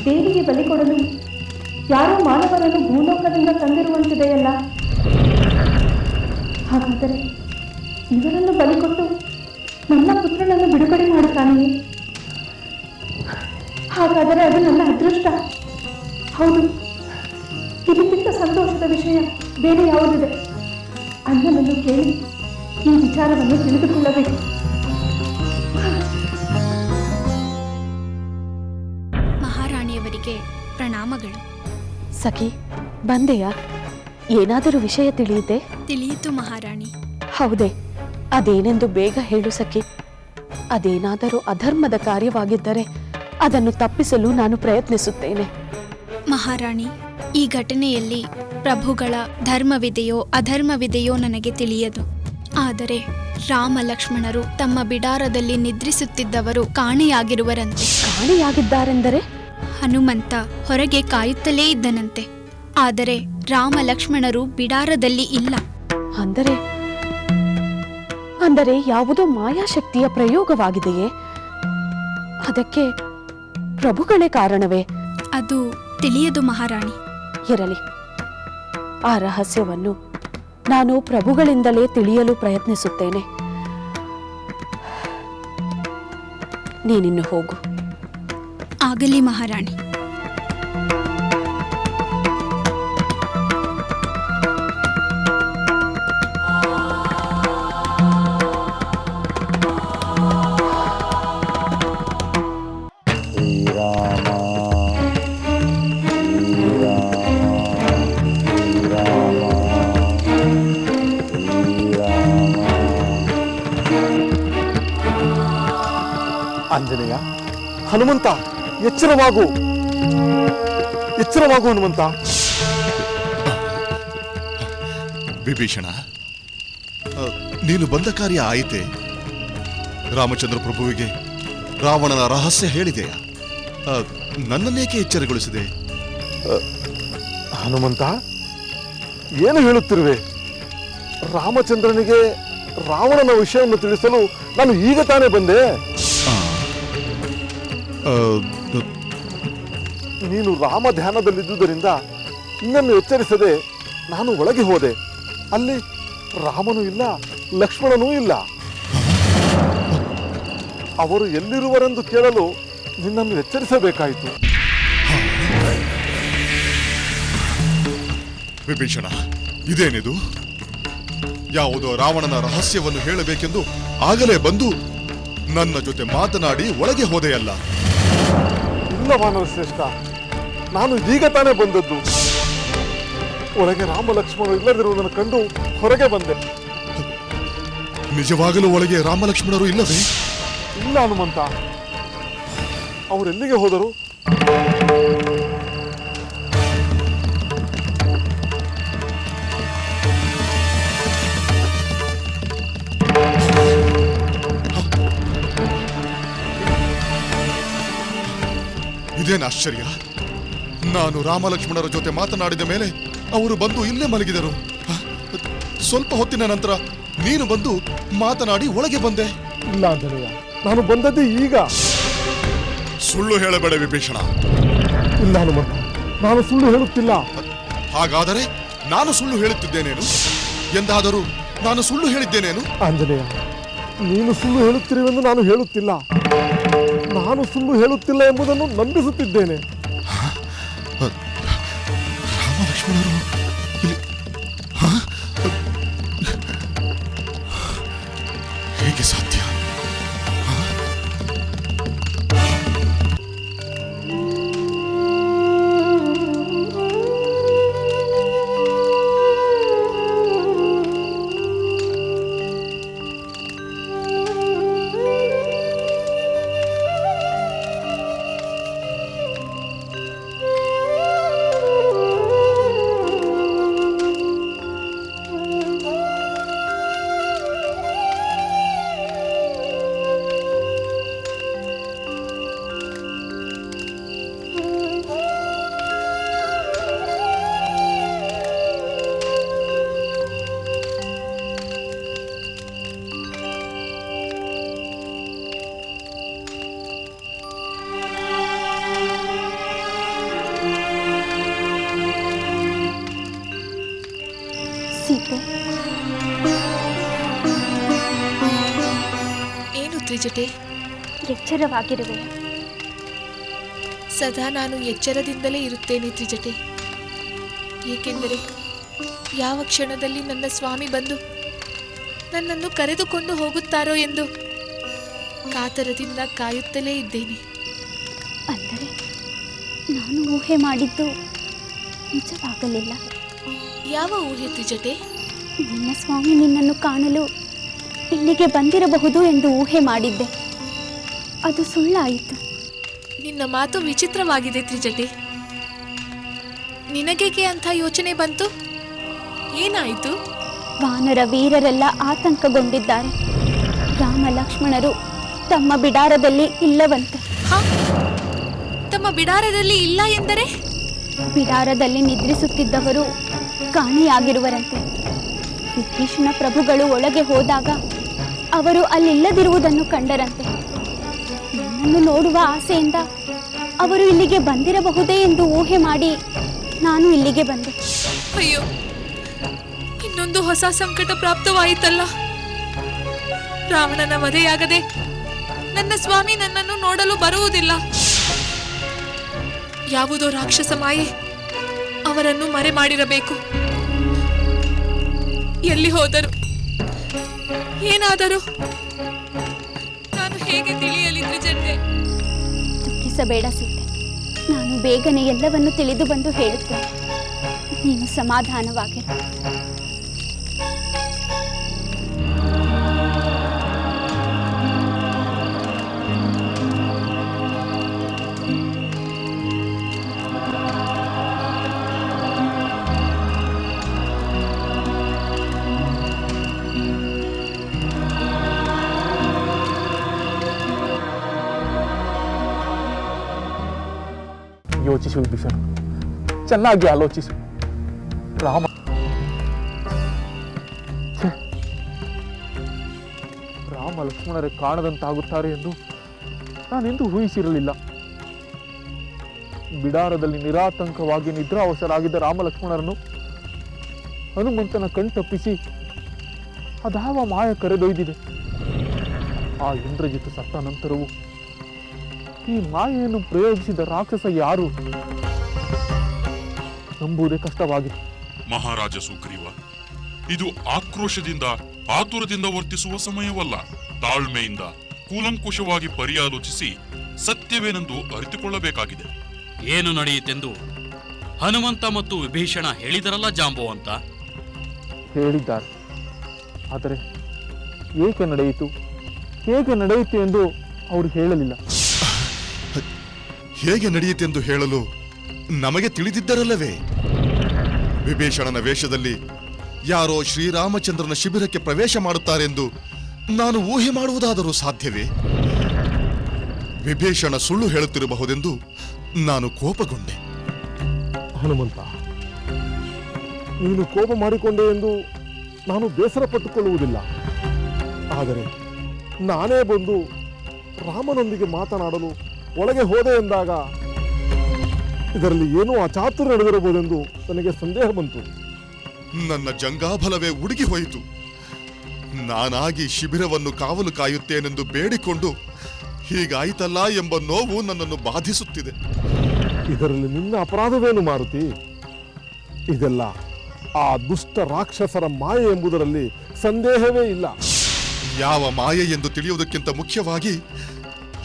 ದೇವಿಗೆ ಬಲಿ ಕೊಡಲು ಯಾರೋ ಮಾನವರನ್ನು ಭೂಲೋಕದಿಂದ ತಂದಿರುವಂತಿದೆಯಲ್ಲ. ಹಾಗಾದರೆ ಇವರನ್ನು ಬಲಿ ಕೊಟ್ಟು ನನ್ನ ಪುತ್ರನನ್ನು ಬಿಡುಗಡೆ ಮಾಡುತ್ತಾನೆಯೇ? ಹಾಗಾದರೆ ಅದು ನನ್ನ ಅದೃಷ್ಟ. ಹೌದು, ಇದಕ್ಕಿಂತ ಸಂತೋಷದ ವಿಷಯ ಬೇರೆ ಯಾವುದಿದೆ? ಅಣ್ಣನನ್ನು ಕೇಳಿ ಈ ವಿಚಾರವನ್ನು ತಿಳಿದುಕೊಳ್ಳಬೇಕು. ಮಹಾರಾಣಿಯವರಿಗೆ ಪ್ರಣಾಮಗಳು. ಸಖಿ, ಬಂದೆಯಾ? ಏನಾದರೂ ವಿಷಯ ತಿಳಿಯಿತೆ? ತಿಳಿಯಿತು ಮಹಾರಾಣಿ. ಹೌದೇ? ಅದೇನೆಂದು ಬೇಗ ಹೇಳು ಸಖಿ. ಅದೇನಾದರೂ ಅಧರ್ಮದ ಕಾರ್ಯವಾಗಿದ್ದರೆ ಅದನ್ನು ತಪ್ಪಿಸಲು ನಾನು ಪ್ರಯತ್ನಿಸುತ್ತೇನೆ. ಮಹಾರಾಣಿ, ಈ ಘಟನೆಯಲ್ಲಿ ಪ್ರಭುಗಳ ಧರ್ಮವಿದೆಯೋ ಅಧರ್ಮವಿದೆಯೋ ನನಗೆ ತಿಳಿಯದು. ಆದರೆ ರಾಮ ಲಕ್ಷ್ಮಣರು ತಮ್ಮ ಬಿಡಾರದಲ್ಲಿ ನಿದ್ರಿಸುತ್ತಿದ್ದವರು ಕಾಣೆಯಾಗಿರುವರಂತೆ. ಕಾಣೆಯಾಗಿದ್ದಾರೆಂದರೆ? ಹನುಮಂತ ಹೊರಗೆ ಕಾಯುತ್ತಲೇ ಇದ್ದನಂತೆ. ಆದರೆ ರಾಮ ಲಕ್ಷ್ಮಣರು ಬಿಡಾರದಲ್ಲಿ ಇಲ್ಲ. ಅಂದರೆ ಯಾವುದೋ ಮಾಯಾಶಕ್ತಿಯ ಪ್ರಯೋಗವಾಗಿದೆಯೇ? ಅದಕ್ಕೆ ಪ್ರಭುಗಳೇ ಕಾರಣವೇ? ಅದು ತಿಳಿಯದು ಮಹಾರಾಣಿ. ಇರಲಿ, ಆ ರಹಸ್ಯವನ್ನು ನಾನು ಪ್ರಭುಗಳಿಂದಲೇ ತಿಳಿಯಲು ಪ್ರಯತ್ನಿಸುತ್ತೇನೆ. ನೀನಿನ್ನು ಹೋಗು. ಆಗಲಿ ಮಹಾರಾಣಿ. ಆಂಜನೇಯ, ಹನುಮಂತ, ಎಚ್ಚರವಾಗು, ಎಚ್ಚರವಾಗು ಹನುಮಂತ. ವಿಭೀಷಣ, ನೀನು ಬಂದ ಕಾರ್ಯ ಆಯಿತೆ? ರಾಮಚಂದ್ರ ಪ್ರಭುವಿಗೆ ರಾವಣನ ರಹಸ್ಯ ಹೇಳಿದೆಯಾ? ನನ್ನನ್ನೇಕೆ ಎಚ್ಚರಗೊಳಿಸಿದೆ? ಹನುಮಂತ, ಏನು ಹೇಳುತ್ತಿರುವೆ? ರಾಮಚಂದ್ರನಿಗೆ ರಾವಣನ ವಿಷಯವನ್ನು ತಿಳಿಸಲು ನಾನು ಈಗ ತಾನೇ ಬಂದೆ. ನೀನು ರಾಮ ಧ್ಯಾನದಲ್ಲಿದ್ದುದರಿಂದ ನಿನ್ನನ್ನು ಎಚ್ಚರಿಸದೆ ನಾನು ಒಳಗೆ ಹೋದೆ. ಅಲ್ಲಿ ರಾಮನೂ ಇಲ್ಲ, ಲಕ್ಷ್ಮಣನೂ ಇಲ್ಲ. ಅವರು ಎಲ್ಲಿರುವರೆಂದು ಕೇಳಲು ನಿನ್ನನ್ನು ಎಚ್ಚರಿಸಬೇಕಾಯಿತು. ವಿಭೀಷಣ, ಇದೇನಿದು? ಯಾವುದೋ ರಾವಣನ ರಹಸ್ಯವನ್ನು ಹೇಳಬೇಕೆಂದು ಆಗಲೇ ಬಂದು ನನ್ನ ಜೊತೆ ಮಾತನಾಡಿ ಒಳಗೆ ಹೋದೆಯಲ್ಲ? ಇಲ್ಲ ವಾನರ ಶ್ರೇಷ್ಠ, ನಾನು ಈಗ ತಾನೇ ಬಂದದ್ದು. ಒಳಗೆ ರಾಮ ಲಕ್ಷ್ಮಣರು ಇಲ್ಲದಿರುವುದನ್ನು ಕಂಡು ಹೊರಗೆ ಬಂದೆ. ನಿಜವಾಗಲೂ ಒಳಗೆ ರಾಮ ಲಕ್ಷ್ಮಣರು ಇಲ್ಲವೇ? ಇಲ್ಲ ಹನುಮಂತ, ಅವರೆಲ್ಲಿಗೆ ಹೋದರು? ಇದೇನು ಆಶ್ಚರ್ಯ! ನಾನು ರಾಮ ಲಕ್ಷ್ಮಣರ ಜೊತೆ ಮಾತನಾಡಿದ ಮೇಲೆ ಅವರು ಬಂದು ಇಲ್ಲೇ ಮಲಗಿದರು. ಸ್ವಲ್ಪ ಹೊತ್ತಿನ ನಂತರ ನೀನು ಬಂದು ಮಾತನಾಡಿ ಒಳಗೆ ಬಂದೆ. ಇಲ್ಲ ಆಂಜನೇಯ, ನಾನು ಬಂದದ್ದೇ ಈಗ. ಸುಳ್ಳು ಹೇಳಬೇಡ ವಿಭೀಷಣ. ಇಲ್ಲ ಹನುಮಂತ, ನಾನು ಸುಳ್ಳು ಹೇಳುತ್ತಿಲ್ಲ. ಹಾಗಾದರೆ ನಾನು ಸುಳ್ಳು ಹೇಳುತ್ತಿದ್ದೇನೇನು? ಎಂದಾದರೂ ನಾನು ಸುಳ್ಳು ಹೇಳಿದ್ದೇನೇನು? ಆಂಜನೇಯ, ನೀನು ಸುಳ್ಳು ಹೇಳುತ್ತಿರುವೆಂದು ನಾನು ಹೇಳುತ್ತಿಲ್ಲ. ನಾನು ಸುಳ್ಳು ಹೇಳುತ್ತಿಲ್ಲ ಎಂಬುದನ್ನು ನಂಬಿಸುತ್ತಿದ್ದೇನೆ. ರಾಮ ಲಕ್ಷ್ಮಣರು ಇಲ್ಲಿ ಹೇಗೆ ಸಾಧ್ಯ? ತ್ರಿಜಟೆ? ಎಚ್ಚರವಾಗಿರುವೆ. ಸದಾ ನಾನು ಎಚ್ಚರದಿಂದಲೇ ಇರುತ್ತೇನೆ ತ್ರಿಜಟೆ. ಏಕೆಂದರೆ ಯಾವ ಕ್ಷಣದಲ್ಲಿ ನನ್ನ ಸ್ವಾಮಿ ಬಂದು ನನ್ನನ್ನು ಕರೆದುಕೊಂಡು ಹೋಗುತ್ತಾರೋ ಎಂದು ಕಾತರದಿಂದ ಕಾಯುತ್ತಲೇ ಇದ್ದೇನೆ. ಅಂದರೆ ನಾನು ಊಹೆ ಮಾಡಿದ್ದು ನಿಜವಾಗಲಿಲ್ಲ. ಯಾವ ಊಹೆ ತ್ರಿಜಟೆ? ನಿನ್ನ ಸ್ವಾಮಿ ನಿನ್ನನ್ನು ಕಾಣಲು ಇಲ್ಲಿಗೆ ಬಂದಿರಬಹುದು ಎಂದು ಊಹೆ ಮಾಡಿದ್ದೆ. ಅದು ಸುಳ್ಳಾಯಿತು. ನಿನ್ನ ಮಾತು ವಿಚಿತ್ರವಾಗಿದೆ ತ್ರಿಜಟೆ. ನಿನಗೇಕೆ ಅಂಥ ಯೋಚನೆ ಬಂತು? ಏನಾಯಿತು? ವಾನರ ವೀರರೆಲ್ಲ ಆತಂಕಗೊಂಡಿದ್ದಾರೆ. ರಾಮ ಲಕ್ಷ್ಮಣರು ತಮ್ಮ ಬಿಡಾರದಲ್ಲಿ ಇಲ್ಲವಂತೆ. ತಮ್ಮ ಬಿಡಾರದಲ್ಲಿ ಇಲ್ಲ ಎಂದರೆ? ಬಿಡಾರದಲ್ಲಿ ನಿದ್ರಿಸುತ್ತಿದ್ದವರು ಕಾಣೆಯಾಗಿರುವರಂತೆ. ವಿಭೀಷಣ ಪ್ರಭುಗಳು ಒಳಗೆ ಹೋದಾಗ ಅವರು ಅಲ್ಲಿಲ್ಲದಿರುವುದನ್ನು ಕಂಡರಂತೆ. ನನ್ನನ್ನು ನೋಡುವ ಆಸೆಯಿಂದ ಅವರು ಇಲ್ಲಿಗೆ ಬಂದಿರಬಹುದೇ ಎಂದು ಊಹೆ ಮಾಡಿ ನಾನು ಇಲ್ಲಿಗೆ ಬಂದೆ. ಅಯ್ಯೋ, ಇನ್ನೊಂದು ಹೊಸ ಸಂಕಟ ಪ್ರಾಪ್ತವಾಯಿತಲ್ಲ. ರಾವಣನ ವಧೆಯಾಗದೆ ನನ್ನ ಸ್ವಾಮಿ ನನ್ನನ್ನು ನೋಡಲು ಬರುವುದಿಲ್ಲ. ಯಾವುದೋ ರಾಕ್ಷಸ ಮಾಯೆ ಅವರನ್ನು ಮರೆ ಮಾಡಿರಬೇಕು. ಎಲ್ಲಿ ಹೋದರು? ಏನಾದರೂ ನಾನು ಹೇಗೆ ತಿಳಿಯಲಿ ತ್ರಿಜಟೆ? ದುಃಖಿಸಬೇಡ ಸೀತೆ, ನಾನು ಬೇಗನೆ ಎಲ್ಲವನ್ನು ತಿಳಿದು ಬಂದು ಹೇಳುತ್ತೇನೆ. ನೀನು ಸಮಾಧಾನವಾಗಿರು. ಯೋಚಿಸು ವಿಭೀಷಣ, ಚೆನ್ನಾಗಿ ಆಲೋಚಿಸು. ರಾಮ ಲಕ್ಷ್ಮಣರೇ ಕಾಣದಂತಾಗುತ್ತಾರೆ ಎಂದು ನಾನೆಂದೂ ಊಹಿಸಿರಲಿಲ್ಲ. ಬಿಡಾರದಲ್ಲಿ ನಿರಾತಂಕವಾಗಿ ನಿದ್ರಾವಶರಾಗಿದ್ದ ರಾಮ ಲಕ್ಷ್ಮಣರನ್ನು ಹನುಮಂತನ ಕಣ್ತಪ್ಪಿಸಿ ಅದಾವ ಮಾಯ ಕರೆದೊಯ್ದಿದೆ. ಆ ಇಂದ್ರಜಿತ್ ಸತ್ತ ನಂತರವೂ ಈ ಮಾಯೆಯನ್ನು ಪ್ರಯೋಗಿಸಿದ ರಾಕ್ಷಸ ಯಾರು ನಂಬುವುದೇ ಕಷ್ಟವಾಗಿದೆ. ಮಹಾರಾಜ ಸುಗ್ರೀವ, ಇದು ಆಕ್ರೋಶದಿಂದ ಆತುರದಿಂದ ವರ್ತಿಸುವ ಸಮಯವಲ್ಲ. ತಾಳ್ಮೆಯಿಂದ ಕೂಲಂಕುಷವಾಗಿ ಪರ್ಯಾಲೋಚಿಸಿ ಸತ್ಯವೇನೆಂದು ಅರಿತುಕೊಳ್ಳಬೇಕಾಗಿದೆ. ಏನು ನಡೆಯಿತೆಂದು ಹನುಮಂತ ಮತ್ತು ವಿಭೀಷಣ ಹೇಳಿದರಲ್ಲ ಜಾಂಬವಂತ? ಹೇಳಿದ್ದಾರೆ. ಆದರೆ ಏಕೆ ನಡೆಯಿತು, ಹೇಗೆ ನಡೆಯಿತು ಎಂದು ಅವರು ಹೇಳಲಿಲ್ಲ. ಹೇಗೆ ನಡೆಯಿತೆಂದು ಹೇಳಲು ನಮಗೆ ತಿಳಿದಿದ್ದರಲ್ಲವೇ? ವಿಭೀಷಣನ ವೇಷದಲ್ಲಿ ಯಾರೋ ಶ್ರೀರಾಮಚಂದ್ರನ ಶಿಬಿರಕ್ಕೆ ಪ್ರವೇಶ ಮಾಡುತ್ತಾರೆಂದು ನಾನು ಊಹೆ ಮಾಡುವುದಾದರೂ ಸಾಧ್ಯವೇ? ವಿಭೀಷಣ ಸುಳ್ಳು ಹೇಳುತ್ತಿರಬಹುದೆಂದು ನಾನು ಕೋಪಗೊಂಡೆ. ಹನುಮಂತ, ನೀನು ಕೋಪ ಮಾಡಿಕೊಂಡೆ ಎಂದು ನಾನು ಬೇಸರ ಪಟ್ಟುಕೊಳ್ಳುವುದಿಲ್ಲ. ಆದರೆ ನಾನೇ ಬಂದು ರಾಮನೊಂದಿಗೆ ಮಾತನಾಡಲು ಒಳಗೆ ಹೋದೆ ಎಂದಾಗ ಇದರಲ್ಲಿ ಏನೋ ಅಚಾತುರ್ಯ ನಡೆದಿರಬಹುದೆಂದು ನನಗೆ ಸಂದೇಹ ಬಂತು. ನನ್ನ ಜಂಗಾಬಲವೇ ಉಡುಗಿ ಹೋಯಿತು. ನಾನಾಗಿ ಶಿಬಿರವನ್ನು ಕಾವಲು ಕಾಯುತ್ತೇನೆಂದು ಬೇಡಿಕೊಂಡು ಹೀಗಾಯಿತಲ್ಲ ಎಂಬ ನೋವು ನನ್ನನ್ನು ಬಾಧಿಸುತ್ತಿದೆ. ಇದರಲ್ಲಿ ನಿನ್ನ ಅಪರಾಧವೇನು ಮಾರುತಿ? ಇದೆಲ್ಲ ಆ ದುಷ್ಟ ರಾಕ್ಷಸರ ಮಾಯೆ ಎಂಬುದರಲ್ಲಿ ಸಂದೇಹವೇ ಇಲ್ಲ. ಯಾವ ಮಾಯೆ ಎಂದು ತಿಳಿಯುವುದಕ್ಕಿಂತ ಮುಖ್ಯವಾಗಿ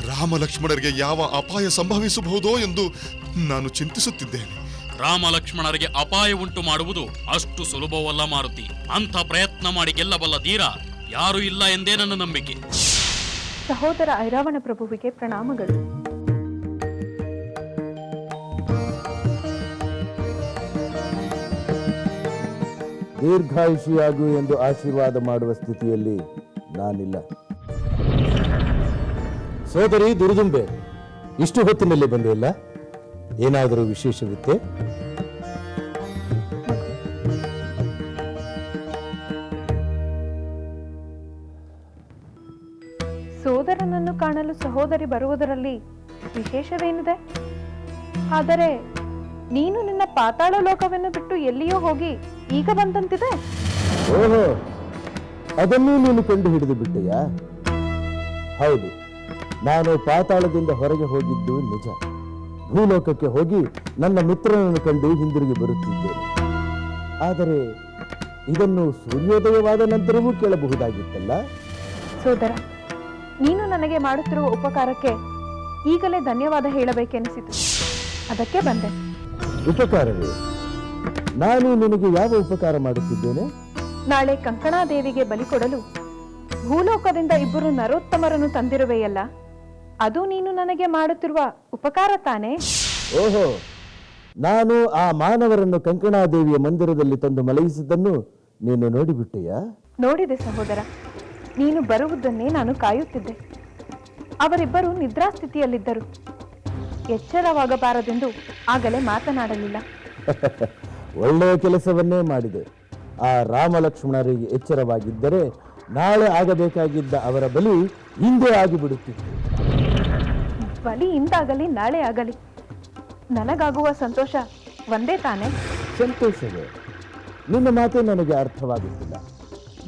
ರಾಮ ಲಕ್ಷ್ಮಣರಿಗೆ ಯಾವ ಅಪಾಯ ಸಂಭವಿಸಬಹುದೋ ಎಂದು ನಾನು ಚಿಂತಿಸುತ್ತಿದ್ದೇನೆ. ರಾಮ ಲಕ್ಷ್ಮಣರಿಗೆ ಅಪಾಯ ಉಂಟು ಮಾಡುವುದು ಅಷ್ಟು ಸುಲಭವಲ್ಲ ಮಾರುತಿ. ಅಂಥ ಪ್ರಯತ್ನ ಮಾಡಿ ಗೆಲ್ಲಬಲ್ಲ ಧೀರ ಯಾರೂ ಇಲ್ಲ ಎಂದೇ ನನ್ನ ನಂಬಿಕೆ. ಸಹೋದರ ಐರಾವಣ ಪ್ರಭುವಿಗೆ ಪ್ರಣಾಮಗಳು. ದೀರ್ಘಾಯುಷಿಯಾಗು ಎಂದು ಆಶೀರ್ವಾದ ಮಾಡುವ ಸ್ಥಿತಿಯಲ್ಲಿ ನಾನಿಲ್ಲ. ಸೋದರಿ ದುರ್ದುಂಬೆ, ಇಷ್ಟು ಹೊತ್ತಿನಲ್ಲಿ ಬಂದಿಲ್ಲ. ಏನಾದರೂ ವಿಶೇಷವಿತ್ತೆ? ಸೋದರನನ್ನು ಕಾಣಲು ಸಹೋದರಿ ಬರುವುದರಲ್ಲಿ ವಿಶೇಷವೇನಿದೆ? ಆದರೆ ನೀನು ನಿನ್ನ ಪಾತಾಳ ಲೋಕವನ್ನು ಬಿಟ್ಟು ಎಲ್ಲಿಯೋ ಹೋಗಿ ಈಗ ಬಂದಂತಿದೆ. ಓಹೋ, ಅದನ್ನೂ ನೀನು ಕಂಡು ಹಿಡಿದು ಬಿಟ್ಟೆಯಾ? ಹೌದು, ನಾನು ಪಾತಾಳದಿಂದ ಹೊರಗೆ ಹೋಗಿದ್ದು ನಿಜ. ಭೂಲೋಕಕ್ಕೆ ಹೋಗಿ ನನ್ನ ಮಿತ್ರನನ್ನು ಕಂಡು ಹಿಂದಿರುಗಿ ಬರುತ್ತಿದ್ದೇನೆ. ಆದರೆ ಇದನ್ನು ಸೂರ್ಯೋದಯವಾದ ನಂತರವೂ ಕೇಳಬಹುದಾಗಿತ್ತಲ್ಲ? ಸೋದರ, ನೀನು ನನಗೆ ಮಾಡುತ್ತಿರುವ ಉಪಕಾರಕ್ಕೆ ಈಗಲೇ ಧನ್ಯವಾದ ಹೇಳಬೇಕೆನಿಸಿತು. ಅದಕ್ಕೆ ಬಂದೆ. ಉಪಕಾರವೇ? ನಾನು ನಿನಗೆ ಯಾವ ಉಪಕಾರ ಮಾಡುತ್ತಿದ್ದೇನೆ? ನಾಳೆ ಕಂಕಣಾದೇವಿಗೆ ಬಲಿ ಕೊಡಲು ಭೂಲೋಕದಿಂದ ಇಬ್ಬರು ನರೋತ್ತಮರನ್ನು ತಂದಿರುವೆಯಲ್ಲ, ಅದು ನೀನು ನನಗೆ ಮಾಡುತ್ತಿರುವ ಉಪಕಾರ ತಾನೇ? ಓಹೋ, ನಾನು ಆ ಮಾನವರನ್ನು ಕಂಕಣಾದೇವಿಯ ಮಂದಿರದಲ್ಲಿ ತಂದು ಮಲಗಿಸಿದ್ದನ್ನು ನೀನು ನೋಡಿಬಿಟ್ಟೆಯಾ? ನೋಡಿದೆ ಸಹೋದರ, ನೀನು ಬರುವುದನ್ನೇ ನಾನು ಕಾಯುತ್ತಿದ್ದೆ. ಅವರಿಬ್ಬರು ನಿದ್ರಾಸ್ಥಿತಿಯಲ್ಲಿದ್ದರು. ಎಚ್ಚರವಾಗಬಾರದೆಂದು ಆಗಲೇ ಮಾತನಾಡಲಿಲ್ಲ. ಒಳ್ಳೆಯ ಕೆಲಸವನ್ನೇ ಮಾಡಿದೆ. ಆ ರಾಮಲಕ್ಷ್ಮಣರಿಗೆ ಎಚ್ಚರವಾಗಿದ್ದರೆ ನಾಳೆ ಆಗಬೇಕಾಗಿದ್ದ ಅವರ ಬಲಿ ಇಂದೇ ಆಗಿಬಿಡುತ್ತಿತ್ತು. ಬಲಿ ಇಂದಾಗಲಿ ನಾಳೆ ಆಗಲಿ ನನಗಾಗುವ ಸಂತೋಷ ಒಂದೇ ತಾನೇ? ಸಂತೋಷವೇ? ನಿನ್ನ ಮಾತೇ ನನಗೆ ಅರ್ಥವಾಗುತ್ತಿಲ್ಲ.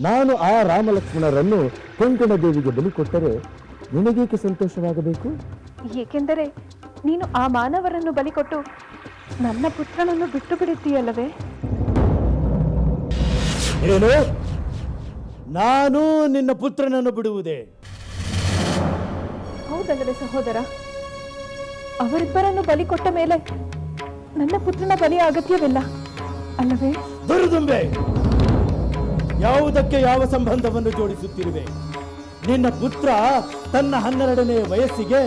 ನಾನು ಆ ರಾಮಲಕ್ಷ್ಮಣರನ್ನು ಕಂಕಣ ದೇವಿಗೆ ಬಲಿ ಕೊಟ್ಟರೆ ನಿನಗೇಕೆ ಸಂತೋಷವಾಗಬೇಕು? ಏಕೆಂದರೆ ನೀನು ಆ ಮಾನವರನ್ನು ಬಲಿ ಕೊಟ್ಟು ನನ್ನ ಪುತ್ರನನ್ನು ಬಿಟ್ಟು ಬಿಡುತ್ತೀಯಲ್ಲವೇ? ಏನು? ನಾನು ನಿನ್ನ ಪುತ್ರನನ್ನು ಬಿಡುವುದೇ? ಹೌದಲ್ಲವೇ ಸಹೋದರ? ಅವರಿಬ್ಬರನ್ನು ಬಲಿ ಕೊಟ್ಟ ಮೇಲೆ ನನ್ನ ಪುತ್ರನ ಬಲಿಯ ಅಗತ್ಯವಿಲ್ಲ ಅಲ್ಲವೇ? ದುರ್ದುಂಬೆ, ಯಾವುದಕ್ಕೆ ಯಾವ ಸಂಬಂಧವನ್ನು ಜೋಡಿಸುತ್ತಿರುವೆ? ನಿನ್ನ ಪುತ್ರ ತನ್ನ 12ನೇ ವಯಸ್ಸಿಗೆ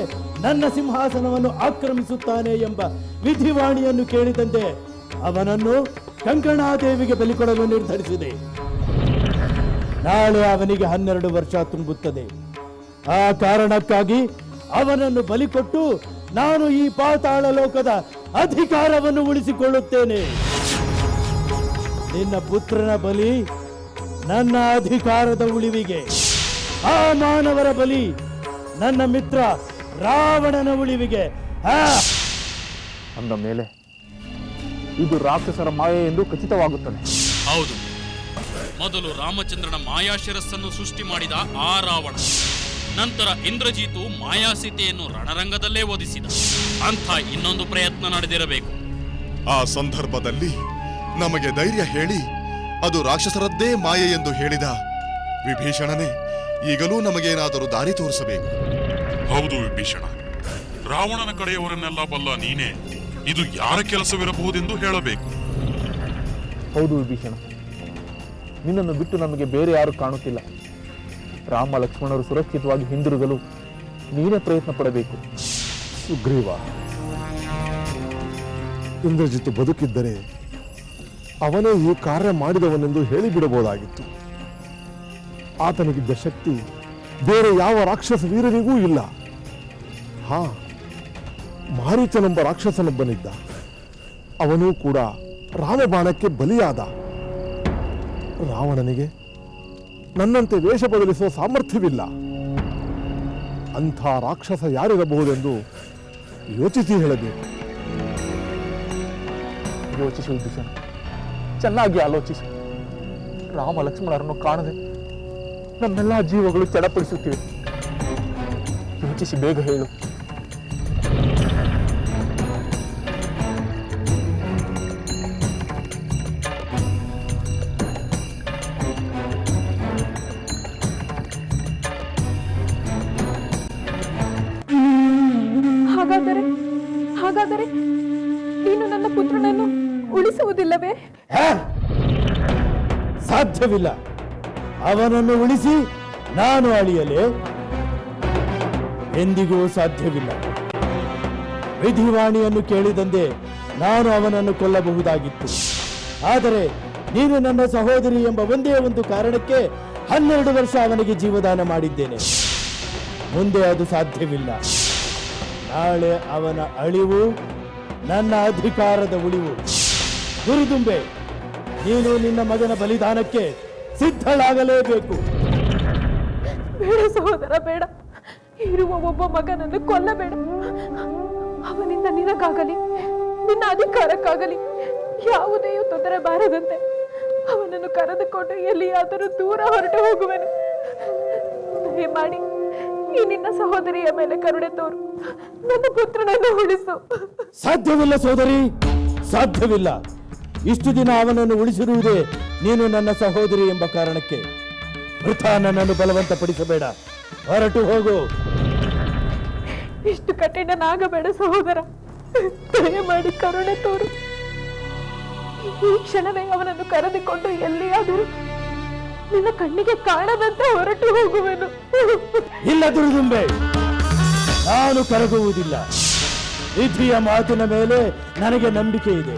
ನನ್ನ ಸಿಂಹಾಸನವನ್ನು ಆಕ್ರಮಿಸುತ್ತಾನೆ ಎಂಬ ವಿಧಿವಾಣಿಯನ್ನು ಕೇಳಿದಂತೆ ಅವನನ್ನು ಕಂಕಣಾದೇವಿಗೆ ಬಲಿ ಕೊಡಲು ನಿರ್ಧರಿಸಿದೆ. ನಾಳೆ ಅವನಿಗೆ 12 ವರ್ಷ ತುಂಬುತ್ತದೆ. ಆ ಕಾರಣಕ್ಕಾಗಿ ಅವನನ್ನು ಬಲಿ ಕೊಟ್ಟು ನಾನು ಈ ಪಾತಾಳ ಲೋಕದ ಅಧಿಕಾರವನ್ನು ಉಳಿಸಿಕೊಳ್ಳುತ್ತೇನೆ. ನಿನ್ನ ಪುತ್ರನ ಬಲಿ ನನ್ನ ಅಧಿಕಾರದ ಉಳಿವಿಗೆ, ಆ ಮಾನವರ ಬಲಿ ನನ್ನ ಮಿತ್ರ ರಾವಣನ ಉಳಿವಿಗೆ. ಅಂದ ಮೇಲೆ ಇದು ರಾಕ್ಷಸರ ಮಾಯೆ ಎಂದು ಖಚಿತವಾಗುತ್ತದೆ. ಹೌದು, ಮೊದಲು ರಾಮಚಂದ್ರನ ಮಾಯಾಶಿರಸ್ಸನ್ನು ಸೃಷ್ಟಿ ಮಾಡಿದ ಆ ರಾವಣ, ನಂತರ ಇಂದ್ರಜಿತು ಮಾಯಾಸೀತೆಯನ್ನು ರಣರಂಗದಲ್ಲೇ ವಧಿಸಿದ. ಅಂಥ ಇನ್ನೊಂದು ಪ್ರಯತ್ನ ನಡೆದಿರಬೇಕು. ಆ ಸಂದರ್ಭದಲ್ಲಿ ನಮಗೆ ಧೈರ್ಯ ಹೇಳಿ ಅದು ರಾಕ್ಷಸರದ್ದೇ ಮಾಯೆ ಎಂದು ಹೇಳಿದ ವಿಭೀಷಣನೇ ಈಗಲೂ ನಮಗೇನಾದರೂ ದಾರಿ ತೋರಿಸಬೇಕು. ಹೌದು ವಿಭೀಷಣ, ರಾವಣನ ಕಡೆಯವರನ್ನೆಲ್ಲ ಬಲ್ಲ ನೀನೇ ಇದು ಯಾರ ಕೆಲಸವಿರಬಹುದೆಂದು ಹೇಳಬೇಕು. ಹೌದು ವಿಭೀಷಣ, ನಿನ್ನನ್ನು ಬಿಟ್ಟು ನಮಗೆ ಬೇರೆ ಯಾರು ಕಾಣುತ್ತಿಲ್ಲ. ರಾಮ ಲಕ್ಷ್ಮಣರು ಸುರಕ್ಷಿತವಾಗಿ ಹಿಂದಿರುಗಲು ನೀನೇ ಪ್ರಯತ್ನ ಪಡಬೇಕು. ಸುಗ್ರೀವ, ಇಂದ್ರಜಿತ್ತು ಬದುಕಿದ್ದರೆ ಅವನೇ ಈ ಕಾರ್ಯ ಮಾಡಿದವನೆಂದು ಹೇಳಿಬಿಡಬಹುದಾಗಿತ್ತು. ಆತನಿಗಿದ್ದ ಶಕ್ತಿ ಬೇರೆ ಯಾವ ರಾಕ್ಷಸ ವೀರನಿಗೂ ಇಲ್ಲ. ಮಾರೀಚನೆಂಬ ರಾಕ್ಷಸನೊಬ್ಬನಿದ್ದ. ಅವನೂ ಕೂಡ ರಾಮಬಾಣಕ್ಕೆ ಬಲಿಯಾದ. ರಾವಣನಿಗೆ ನನ್ನಂತೆ ವೇಷ ಬದಲಿಸುವ ಸಾಮರ್ಥ್ಯವಿಲ್ಲ. ಅಂಥ ರಾಕ್ಷಸ ಯಾರಿರಬಹುದೆಂದು ಯೋಚಿಸಿ ಹೇಳಬೇಕು. ಯೋಚಿಸು ವಿಭೀಷಣ, ಚೆನ್ನಾಗಿ ಆಲೋಚಿಸು. ರಾಮ ಲಕ್ಷ್ಮಣರನ್ನು ಕಾಣದೆ ನಮ್ಮೆಲ್ಲ ಜೀವಗಳು ಚಡಪಡಿಸುತ್ತಿವೆ. ಯೋಚಿಸಿ ಬೇಗ ಹೇಳು. ಹಾಗಾದರೆ ನೀನು ನನ್ನ ಪುತ್ರನನ್ನು ಉಳಿಸುವುದಿಲ್ಲವೇ? ಸಾಧ್ಯವಿಲ್ಲ. ಅವನನ್ನು ಉಳಿಸಿ ನಾನು ಅಳಿಯಲೇ? ಎಂದಿಗೂ ಸಾಧ್ಯವಿಲ್ಲ. ವಿಧಿವಾಣಿಯನ್ನು ಕೇಳಿದಂತೆ ನಾನು ಅವನನ್ನು ಕೊಲ್ಲಬಹುದಾಗಿತ್ತು. ಆದರೆ ನೀನು ನನ್ನ ಸಹೋದರಿ ಎಂಬ ಒಂದೇ ಒಂದು ಕಾರಣಕ್ಕೆ 12 ವರ್ಷ ಅವನಿಗೆ ಜೀವದಾನ ಮಾಡಿದ್ದೇನೆ. ಮುಂದೆ ಅದು ಸಾಧ್ಯವಿಲ್ಲ. ನಾಳೆ ಅವನ ಅಳಿವು ನನ್ನ ಅಧಿಕಾರದ ಉಳಿವು. ಗುರುದುಂಬೆ, ನೀನು ನಿನ್ನ ಮಗನ ಬಲಿದಾನಕ್ಕೆ ಸಿದ್ಧಳಾಗಲೇಬೇಕು. ಬೇಡ ಸಹೋದರ, ಬೇಡ. ಇರುವ ಒಬ್ಬ ಮಗನನ್ನು ಕೊಲ್ಲಬೇಡ. ಅವನಿಂದ ನಿನಗಾಗಲಿ ನಿನ್ನ ಅಧಿಕಾರಕ್ಕಾಗಲಿ ಯಾವುದೇ ತೊಂದರೆ ಬಾರದಂತೆ ಅವನನ್ನು ಕರೆದುಕೊಂಡು ಎಲ್ಲಿಯಾದರೂ ದೂರ ಹೊರಟು ಹೋಗುವೆನು. ದಯಮಾಡಿ ಈ ನಿನ್ನ ಸಹೋದರಿಯ ಮೇಲೆ ಕರುಣೆ ತೋರು, ನನ್ನ ಪುತ್ರನನ್ನು ಉಳಿಸು. ಸಾಧ್ಯವಿಲ್ಲ ಸೋದರಿ, ಸಾಧ್ಯವಿಲ್ಲ. ಇಷ್ಟು ದಿನ ಅವನನ್ನು ಉಳಿಸಿರುವುದೇ ನೀನು ನನ್ನ ಸಹೋದರಿ ಎಂಬ ಕಾರಣಕ್ಕೆ. ವೃಥಾ ನನ್ನನ್ನು ಬಲವಂತಪಡಿಸಬೇಡ, ಹೊರಟು ಹೋಗು. ಇಷ್ಟು ಕಠಿಣನಾಗಬೇಡ ಸಹೋದರ, ದಯಮಾಡಿ ಕರುಣೆ ತೋರು. ಈ ಕ್ಷಣವೇ ಅವನನ್ನು ಕರೆದುಕೊಂಡು ಎಲ್ಲಿಯಾದರೂ ನಿನ್ನ ಕಣ್ಣಿಗೆ ಕಾಣದಂತೆ ಹೊರಟು ಹೋಗುವೆನು. ಇಲ್ಲ ದುರ್ದುಂಬೆ, ನಾನು ಕರಗುವುದಿಲ್ಲ. ವಿಧಿಯ ಮಾತಿನ ಮೇಲೆ ನನಗೆ ನಂಬಿಕೆ ಇದೆ.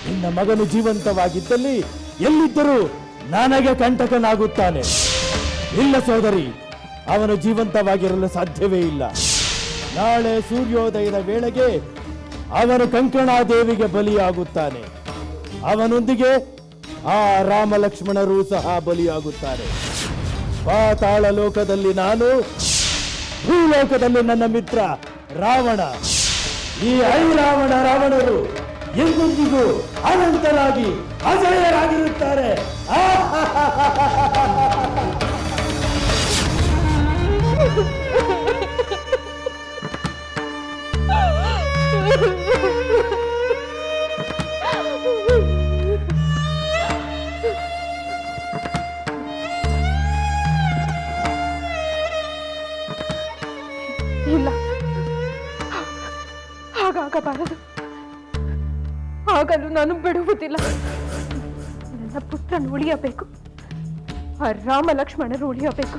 ನಿನ್ನ ಮಗನು ಜೀವಂತವಾಗಿದ್ದಲ್ಲಿ ಎಲ್ಲಿದ್ದರೂ ನನಗೆ ಕಂಟಕನಾಗುತ್ತಾನೆ. ಇಲ್ಲ ಸೋದರಿ, ಅವನು ಜೀವಂತವಾಗಿರಲು ಸಾಧ್ಯವೇ ಇಲ್ಲ. ನಾಳೆ ಸೂರ್ಯೋದಯದ ವೇಳೆಗೆ ಅವನು ಕಂಕಣಾದೇವಿಗೆ ಬಲಿಯಾಗುತ್ತಾನೆ. ಅವನೊಂದಿಗೆ ಆ ರಾಮ ಲಕ್ಷ್ಮಣರು ಸಹ ಬಲಿಯಾಗುತ್ತಾರೆ. ಪಾತಾಳ ಲೋಕದಲ್ಲಿ ನಾನು, ಭೂಲೋಕದಲ್ಲಿ ನನ್ನ ಮಿತ್ರ ರಾವಣ. ಈ ಐರಾವಣ ರಾವಣರು ಎಂದೆಂದಿಗೂ ಅನಂತರಾಗಿ ಅಜೇಯರಾಗಿರುತ್ತಾರೆ. ಇಲ್ಲ, ಹಾಗಾಗಬಾರದು. ಆಗಲು ನಾನು ಬಿಡುವುದಿಲ್ಲ. ನನ್ನ ಪುತ್ರನು ಉಳಿಯಬೇಕು, ಆ ರಾಮ ಲಕ್ಷ್ಮಣರು ಉಳಿಯಬೇಕು.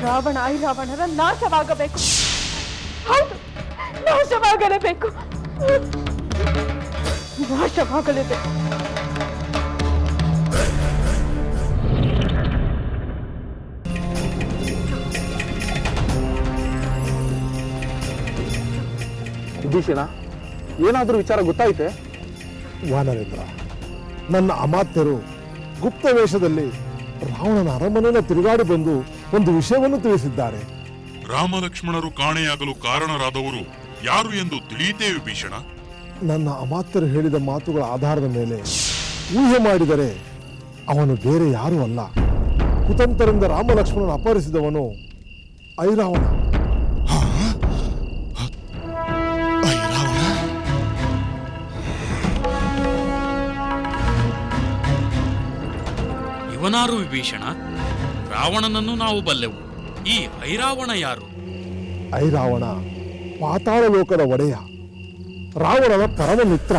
ರಾವಣ ಐರಾವಣರ ನಾಶವಾಗಬೇಕು. ಹೌದು, ನಾಶವಾಗಲೇಬೇಕು, ನಾಶವಾಗಲೇಬೇಕು. ವಿಭೀಷಣ, ಏನಾದರೂ ವಿಚಾರ ಗೊತ್ತಾಯ್ತೆ? ವಾನರೇಂದ್ರ, ನನ್ನ ಅಮಾತ್ಯರು ಗುಪ್ತ ವೇಷದಲ್ಲಿ ರಾವಣನ ಅರಮನೆಯನ್ನು ತಿರುಗಾಡಿ ಬಂದು ಒಂದು ವಿಷಯವನ್ನು ತಿಳಿಸಿದ್ದಾರೆ. ರಾಮ ಲಕ್ಷ್ಮಣರು ಕಾಣೆಯಾಗಲು ಕಾರಣರಾದವರು ಯಾರು ಎಂದು ತಿಳಿಯಿತೇ ವಿಭೀಷಣ? ನನ್ನ ಅಮಾತ್ಯರು ಹೇಳಿದ ಮಾತುಗಳ ಆಧಾರದ ಮೇಲೆ ಊಹೆ ಮಾಡಿದರೆ ಅವನು ಬೇರೆ ಯಾರೂ ಅಲ್ಲ. ಕುತಂತ್ರರಿಂದ ರಾಮ ಲಕ್ಷ್ಮಣನ ಅಪಹರಿಸಿದವನು ಐರಾವಣ. ಇವನಾರು ವಿಭೀಷಣ? ರಾವಣನನ್ನು ನಾವು ಬಲ್ಲೆವು. ಈ ಐರಾವಣ ಯಾರು? ಐರಾವಣ ಪಾತಾಳ ಲೋಕದ ಒಡೆಯ, ರಾವಣನ ಪರಮ ಮಿತ್ರ.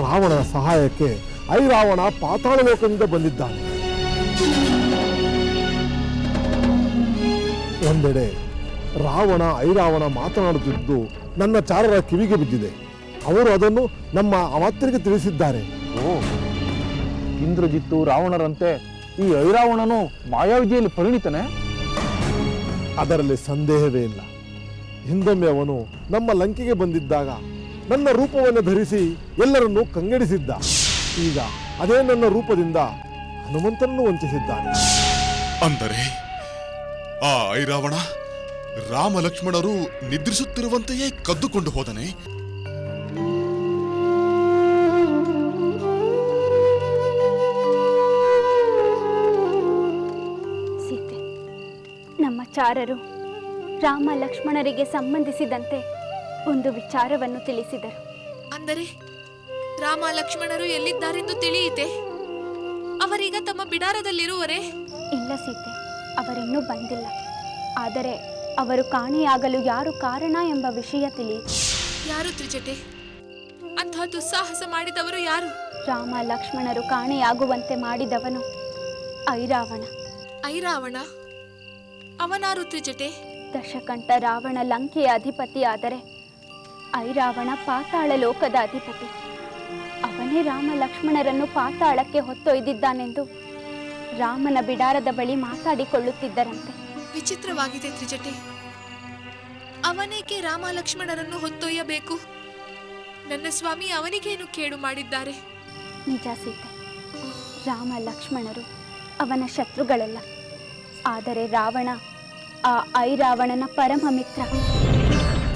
ರಾವಣನ ಸಹಾಯಕ್ಕೆ ಐರಾವಣ ಪಾತಾಳ ಲೋಕದಿಂದ ಬಂದಿದ್ದಾನೆ. ಒಂದೆಡೆ ರಾವಣ ಐರಾವಣ ಮಾತನಾಡುತ್ತಿದ್ದು ನನ್ನ ಚಾರರ ಕಿವಿಗೆ ಬಿದ್ದಿದೆ. ಅವರು ಅದನ್ನು ನಮ್ಮ ಅಮಾತ್ಯರಿಗೆ ತಿಳಿಸಿದ್ದಾರೆ. ಇಂದ್ರಜಿತ್ತು ರಾವಣರಂತೆ ಈ ಐರಾವಣನು ಮಾಯಾವಿದ್ಯೆಯಲ್ಲಿ ಪರಿಣಿತನೇ? ಅದರಲ್ಲಿ ಸಂದೇಹವೇ ಇಲ್ಲ. ಹಿಂದೊಮ್ಮೆ ಅವನು ನಮ್ಮ ಲಂಕೆಗೆ ಬಂದಿದ್ದಾಗ ನನ್ನ ರೂಪವನ್ನು ಧರಿಸಿ ಎಲ್ಲರನ್ನೂ ಕಂಗೆಡಿಸಿದ್ದ. ಈಗ ಅದೇ ನನ್ನ ರೂಪದಿಂದ ಹನುಮಂತನನ್ನು ವಂಚಿಸಿದ್ದಾನೆ. ಅಂದರೆ ಆ ಐರಾವಣ ರಾಮ ಲಕ್ಷ್ಮಣರು ನಿದ್ರಿಸುತ್ತಿರುವಂತೆಯೇ ಕದ್ದುಕೊಂಡು ಹೋದನೆ. ಸೀತೆ, ನಮ್ಮ ಚಾರರು ರಾಮ ಲಕ್ಷ್ಮಣರಿಗೆ ಸಂಬಂಧಿಸಿದಂತೆ ಒಂದು ವಿಚಾರವನ್ನು ತಿಳಿಸಿದರು. ಅಂದರೆ ರಾಮ ಲಕ್ಷ್ಮಣರು ಎಲ್ಲಿದ್ದಾರೆಂದು ತಿಳಿಯಿತೆ? ಅವರೀಗ ತಮ್ಮ ಬಿಡಾರದಲ್ಲಿರುವರೇ? ಇಲ್ಲ ಸೀತೆ, ಅವರಿನ್ನೂ ಬಂದಿಲ್ಲ. ಆದರೆ ಅವರು ಕಾಣೆಯಾಗಲು ಯಾರು ಕಾರಣ ಎಂಬ ವಿಷಯ ತಿಳಿಯಿತು. ಯಾರು ತ್ರಿಜಟೆ? ಅಂತಹ ದುಸ್ಸಾಹಸ ಮಾಡಿದವರು ಯಾರು? ರಾಮ ಲಕ್ಷ್ಮಣರು ಕಾಣೆಯಾಗುವಂತೆ ಮಾಡಿದವನು ಐರಾವಣ. ಐರಾವಣ? ಅವನಾರು ತ್ರಿಜಟೆ? ದಶಕಂಠ ರಾವಣ ಲಂಕೆಯ ಅಧಿಪತಿ, ಆದರೆ ಐರಾವಣ ಪಾತಾಳ ಲೋಕದ ಅಧಿಪತಿ. ಅವನೇ ರಾಮ ಲಕ್ಷ್ಮಣರನ್ನು ಪಾತಾಳಕ್ಕೆ ಹೊತ್ತೊಯ್ದಿದ್ದಾನೆಂದು ರಾಮನ ಬಿಡಾರದ ಬಳಿ ಮಾತಾಡಿಕೊಳ್ಳುತ್ತಿದ್ದರಂತೆ. ವಿಚಿತ್ರವಾಗಿದೆ ತ್ರಿಜಟೆ. ಅವನೇಕೆ ರಾಮ ಲಕ್ಷ್ಮಣರನ್ನು ಹೊತ್ತೊಯ್ಯಬೇಕು? ನನ್ನ ಸ್ವಾಮಿ ಅವನಿಗೇನು ಕೇಡು ಮಾಡಿದ್ದಾರೆ? ನಿಜ ಸೀತೆ, ರಾಮ ಲಕ್ಷ್ಮಣರು ಅವನ ಶತ್ರುಗಳಲ್ಲ. ಆದರೆ ರಾವಣ ಆ ಐರಾವಣನ ಪರಮ ಮಿತ್ರ.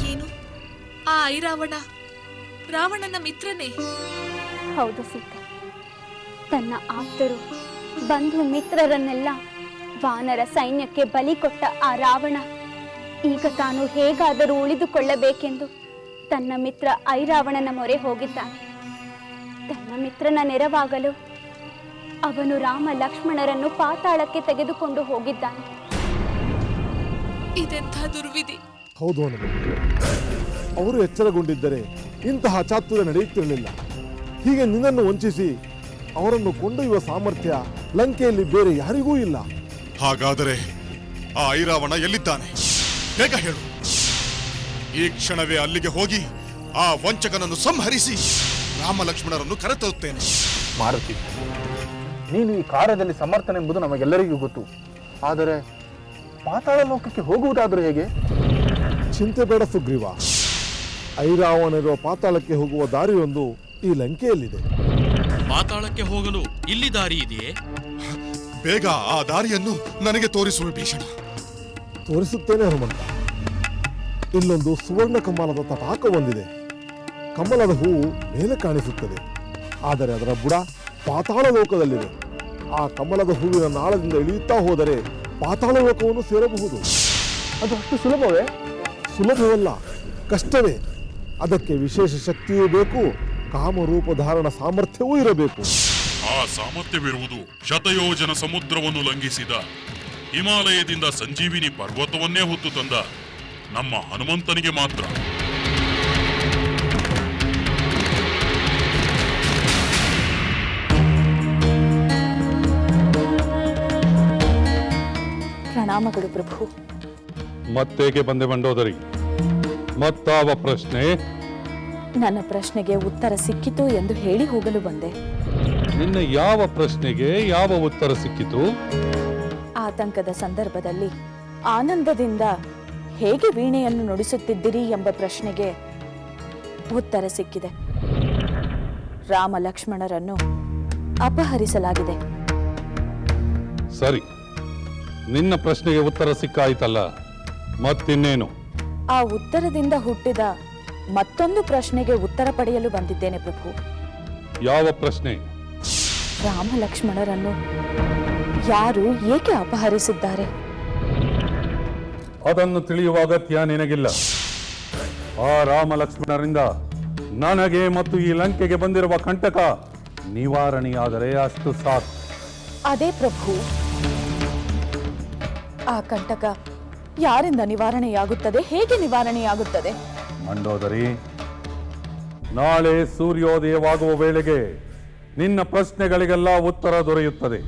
ಏನು? ಆ ಐರಾವಣ ರಾವಣನ ಮಿತ್ರನೇ? ಹೌದು ಸೀತೆ. ತನ್ನ ಆಪ್ತರು ಬಂಧು ಮಿತ್ರರನ್ನೆಲ್ಲ ವಾನರ ಸೈನ್ಯಕ್ಕೆ ಬಲಿ ಕೊಟ್ಟ ಆ ರಾವಣ ಈಗ ತಾನು ಹೇಗಾದರೂ ಉಳಿದುಕೊಳ್ಳಬೇಕೆಂದು ತನ್ನ ಮಿತ್ರ ಐರಾವಣನ ಮೊರೆ ಹೋಗಿದ್ದಾನೆ. ತನ್ನ ಮಿತ್ರನ ನೆರವಾಗಲು ಅವನು ರಾಮ ಲಕ್ಷ್ಮಣರನ್ನು ಪಾತಾಳಕ್ಕೆ ತೆಗೆದುಕೊಂಡು ಹೋಗಿದ್ದಾನೆ. ಇದೆಂಥ ದುರ್ವಿಧಿ! ಹೌದು ಅನ್ನಬೇಕು. ಅವರು ಎಚ್ಚರಗೊಂಡಿದ್ದರೆ ಇಂತಹ ಚಾತುರ್ಯ ನಡೆಯುತ್ತಿರಲಿಲ್ಲ. ಹೀಗೆ ನಿನ್ನನ್ನು ವಂಚಿಸಿ ಅವರನ್ನು ಕೊಂಡೊಯ್ಯುವ ಸಾಮರ್ಥ್ಯ ಲಂಕೆಯಲ್ಲಿ ಬೇರೆ ಯಾರಿಗೂ ಇಲ್ಲ. ಹಾಗಾದರೆ ಆ ಐರಾವಣ ಎಲ್ಲಿದ್ದಾನೆ? ಬೇಗ ಹೇಳು. ಈ ಕ್ಷಣವೇ ಅಲ್ಲಿಗೆ ಹೋಗಿ ಆ ವಂಚಕನನ್ನು ಸಂಹರಿಸಿ ರಾಮ ಲಕ್ಷ್ಮಣರನ್ನು ಕರೆತರುತ್ತೇನೆ. ಮಾರುತಿ, ನೀನು ಈ ಕಾರ್ಯದಲ್ಲಿ ಸಮರ್ಥನೆಂಬುದು ನಮಗೆಲ್ಲರಿಗೂ ಗೊತ್ತು. ಆದರೆ ಪಾತಾಳ ಲೋಕಕ್ಕೆ ಹೋಗುವುದಾದರೂ ಹೇಗೆ? ಚಿಂತೆ ಬೇಡ ಸುಗ್ರೀವ. ಐರಾವಣನಿರುವ ಪಾತಾಳಕ್ಕೆ ಹೋಗುವ ದಾರಿಯೊಂದು ಈ ಲಂಕೆಯಲ್ಲಿದೆ. ಪಾತಾಳಕ್ಕೆ ಹೋಗಲು ಇಲ್ಲಿ ದಾರಿ ಇದೆಯೇ? ಬೇಗ ಆ ದಾರಿಯನ್ನು ನನಗೆ ತೋರಿಸುವ ಭೀಷಣ. ತೋರಿಸುತ್ತೇನೆ ಹನುಮಂತ. ಇಲ್ಲೊಂದು ಸುವರ್ಣ ಕಮಲದ ತಟಾಕ ಹೊಂದಿದೆ. ಕಮಲದ ಹೂವು ಮೇಲೆ ಕಾಣಿಸುತ್ತದೆ, ಆದರೆ ಅದರ ಬುಡ ಪಾತಾಳ ಲೋಕದಲ್ಲಿದೆ. ಆ ಕಮಲದ ಹೂವಿನ ನಾಳದಿಂದ ಇಳಿಯುತ್ತಾ ಹೋದರೆ ಪಾತಾಳ ಲೋಕವನ್ನು ಸೇರಬಹುದು. ಅದು ಅಷ್ಟು ಸುಲಭವೇ? ಸುಲಭವಲ್ಲ, ಕಷ್ಟವೇ. ಅದಕ್ಕೆ ವಿಶೇಷ ಶಕ್ತಿಯೂ ಬೇಕು, ಕಾಮರೂಪ ಧಾರಣ ಸಾಮರ್ಥ್ಯವೂ ಇರಬೇಕು. ಆ ಸಾಮರ್ಥ್ಯವಿರುವುದು ಶತಯೋಜನ ಸಮುದ್ರವನ್ನು ಲಂಘಿಸಿದ ಹಿಮಾಲಯದಿಂದ ಸಂಜೀವಿನಿ ಪರ್ವತವನ್ನೇ ಹೊತ್ತು ತಂದ ನಮ್ಮ ಹನುಮಂತನಿಗೆ ಮಾತ್ರ. ಪ್ರಣಾಮಗಳು ಪ್ರಭು. ಮತ್ತೇಕೆ ಬಂದೆ ಮಂಡೋದರಿ? ಮತ್ತಾವ ಪ್ರಶ್ನೆ? ನನ್ನ ಪ್ರಶ್ನೆಗೆ ಉತ್ತರ ಸಿಕ್ಕಿತು ಎಂದು ಹೇಳಿ ಹೋಗಲು ಬಂದೆ. ನಿನ್ನ ಯಾವ ಪ್ರಶ್ನೆಗೆ ಯಾವ ಉತ್ತರ ಸಿಕ್ಕಿತು? ಆತಂಕದ ಸಂದರ್ಭದಲ್ಲಿ ಆನಂದದಿಂದ ಹೇಗೆ ವೀಣೆಯನ್ನು ನುಡಿಸುತ್ತಿದ್ದಿರಿ ಎಂಬ ಪ್ರಶ್ನೆಗೆ ಉತ್ತರ ಸಿಕ್ಕಿದೆ. ರಾಮ ಲಕ್ಷ್ಮಣರನ್ನು ಅಪಹರಿಸಲಾಗಿದೆ. ಸರಿ, ನಿನ್ನ ಪ್ರಶ್ನೆಗೆ ಉತ್ತರ ಸಿಕ್ಕಾಯ್ತಲ್ಲ, ಮತ್ತಿನ್ನೇನು? ಆ ಉತ್ತರದಿಂದ ಹುಟ್ಟಿದ ಮತ್ತೊಂದು ಪ್ರಶ್ನೆಗೆ ಉತ್ತರ ಪಡೆಯಲು ಬಂದಿದ್ದೇನೆ ಪ್ರಭು. ಯಾವ ಪ್ರಶ್ನೆ? ರಾಮ ಲಕ್ಷ್ಮಣರನ್ನು ಯಾರು ಏಕೆ ಅಪಹರಿಸಿದ್ದಾರೆ? ಅದನ್ನು ತಿಳಿಯುವ ಅಗತ್ಯ ನಿನಗಿಲ್ಲ. ಆ ರಾಮ ಲಕ್ಷ್ಮಣರಿಂದ ನನಗೆ ಮತ್ತು ಈ ಲಂಕೆಗೆ ಬಂದಿರುವ ಕಂಟಕ ನಿವಾರಣೆಯಾದರೆ ಅಷ್ಟು ಸಾಕು. ಅದೇ ಪ್ರಭು, ಆ ಕಂಟಕ ಯಾರಿಂದ ನಿವಾರಣೆಯಾಗುತ್ತದೆ? ಹೇಗೆ ನಿವಾರಣೆಯಾಗುತ್ತದೆ? ಮಂಡೋದರಿ, ನಾಳೆ ಸೂರ್ಯೋದಯವಾಗುವ ವೇಳೆಗೆ ನಿನ್ನ ಪ್ರಶ್ನೆಗಳಿಗೆಲ್ಲ ಉತ್ತರ ದೊರೆಯುತ್ತದೆ.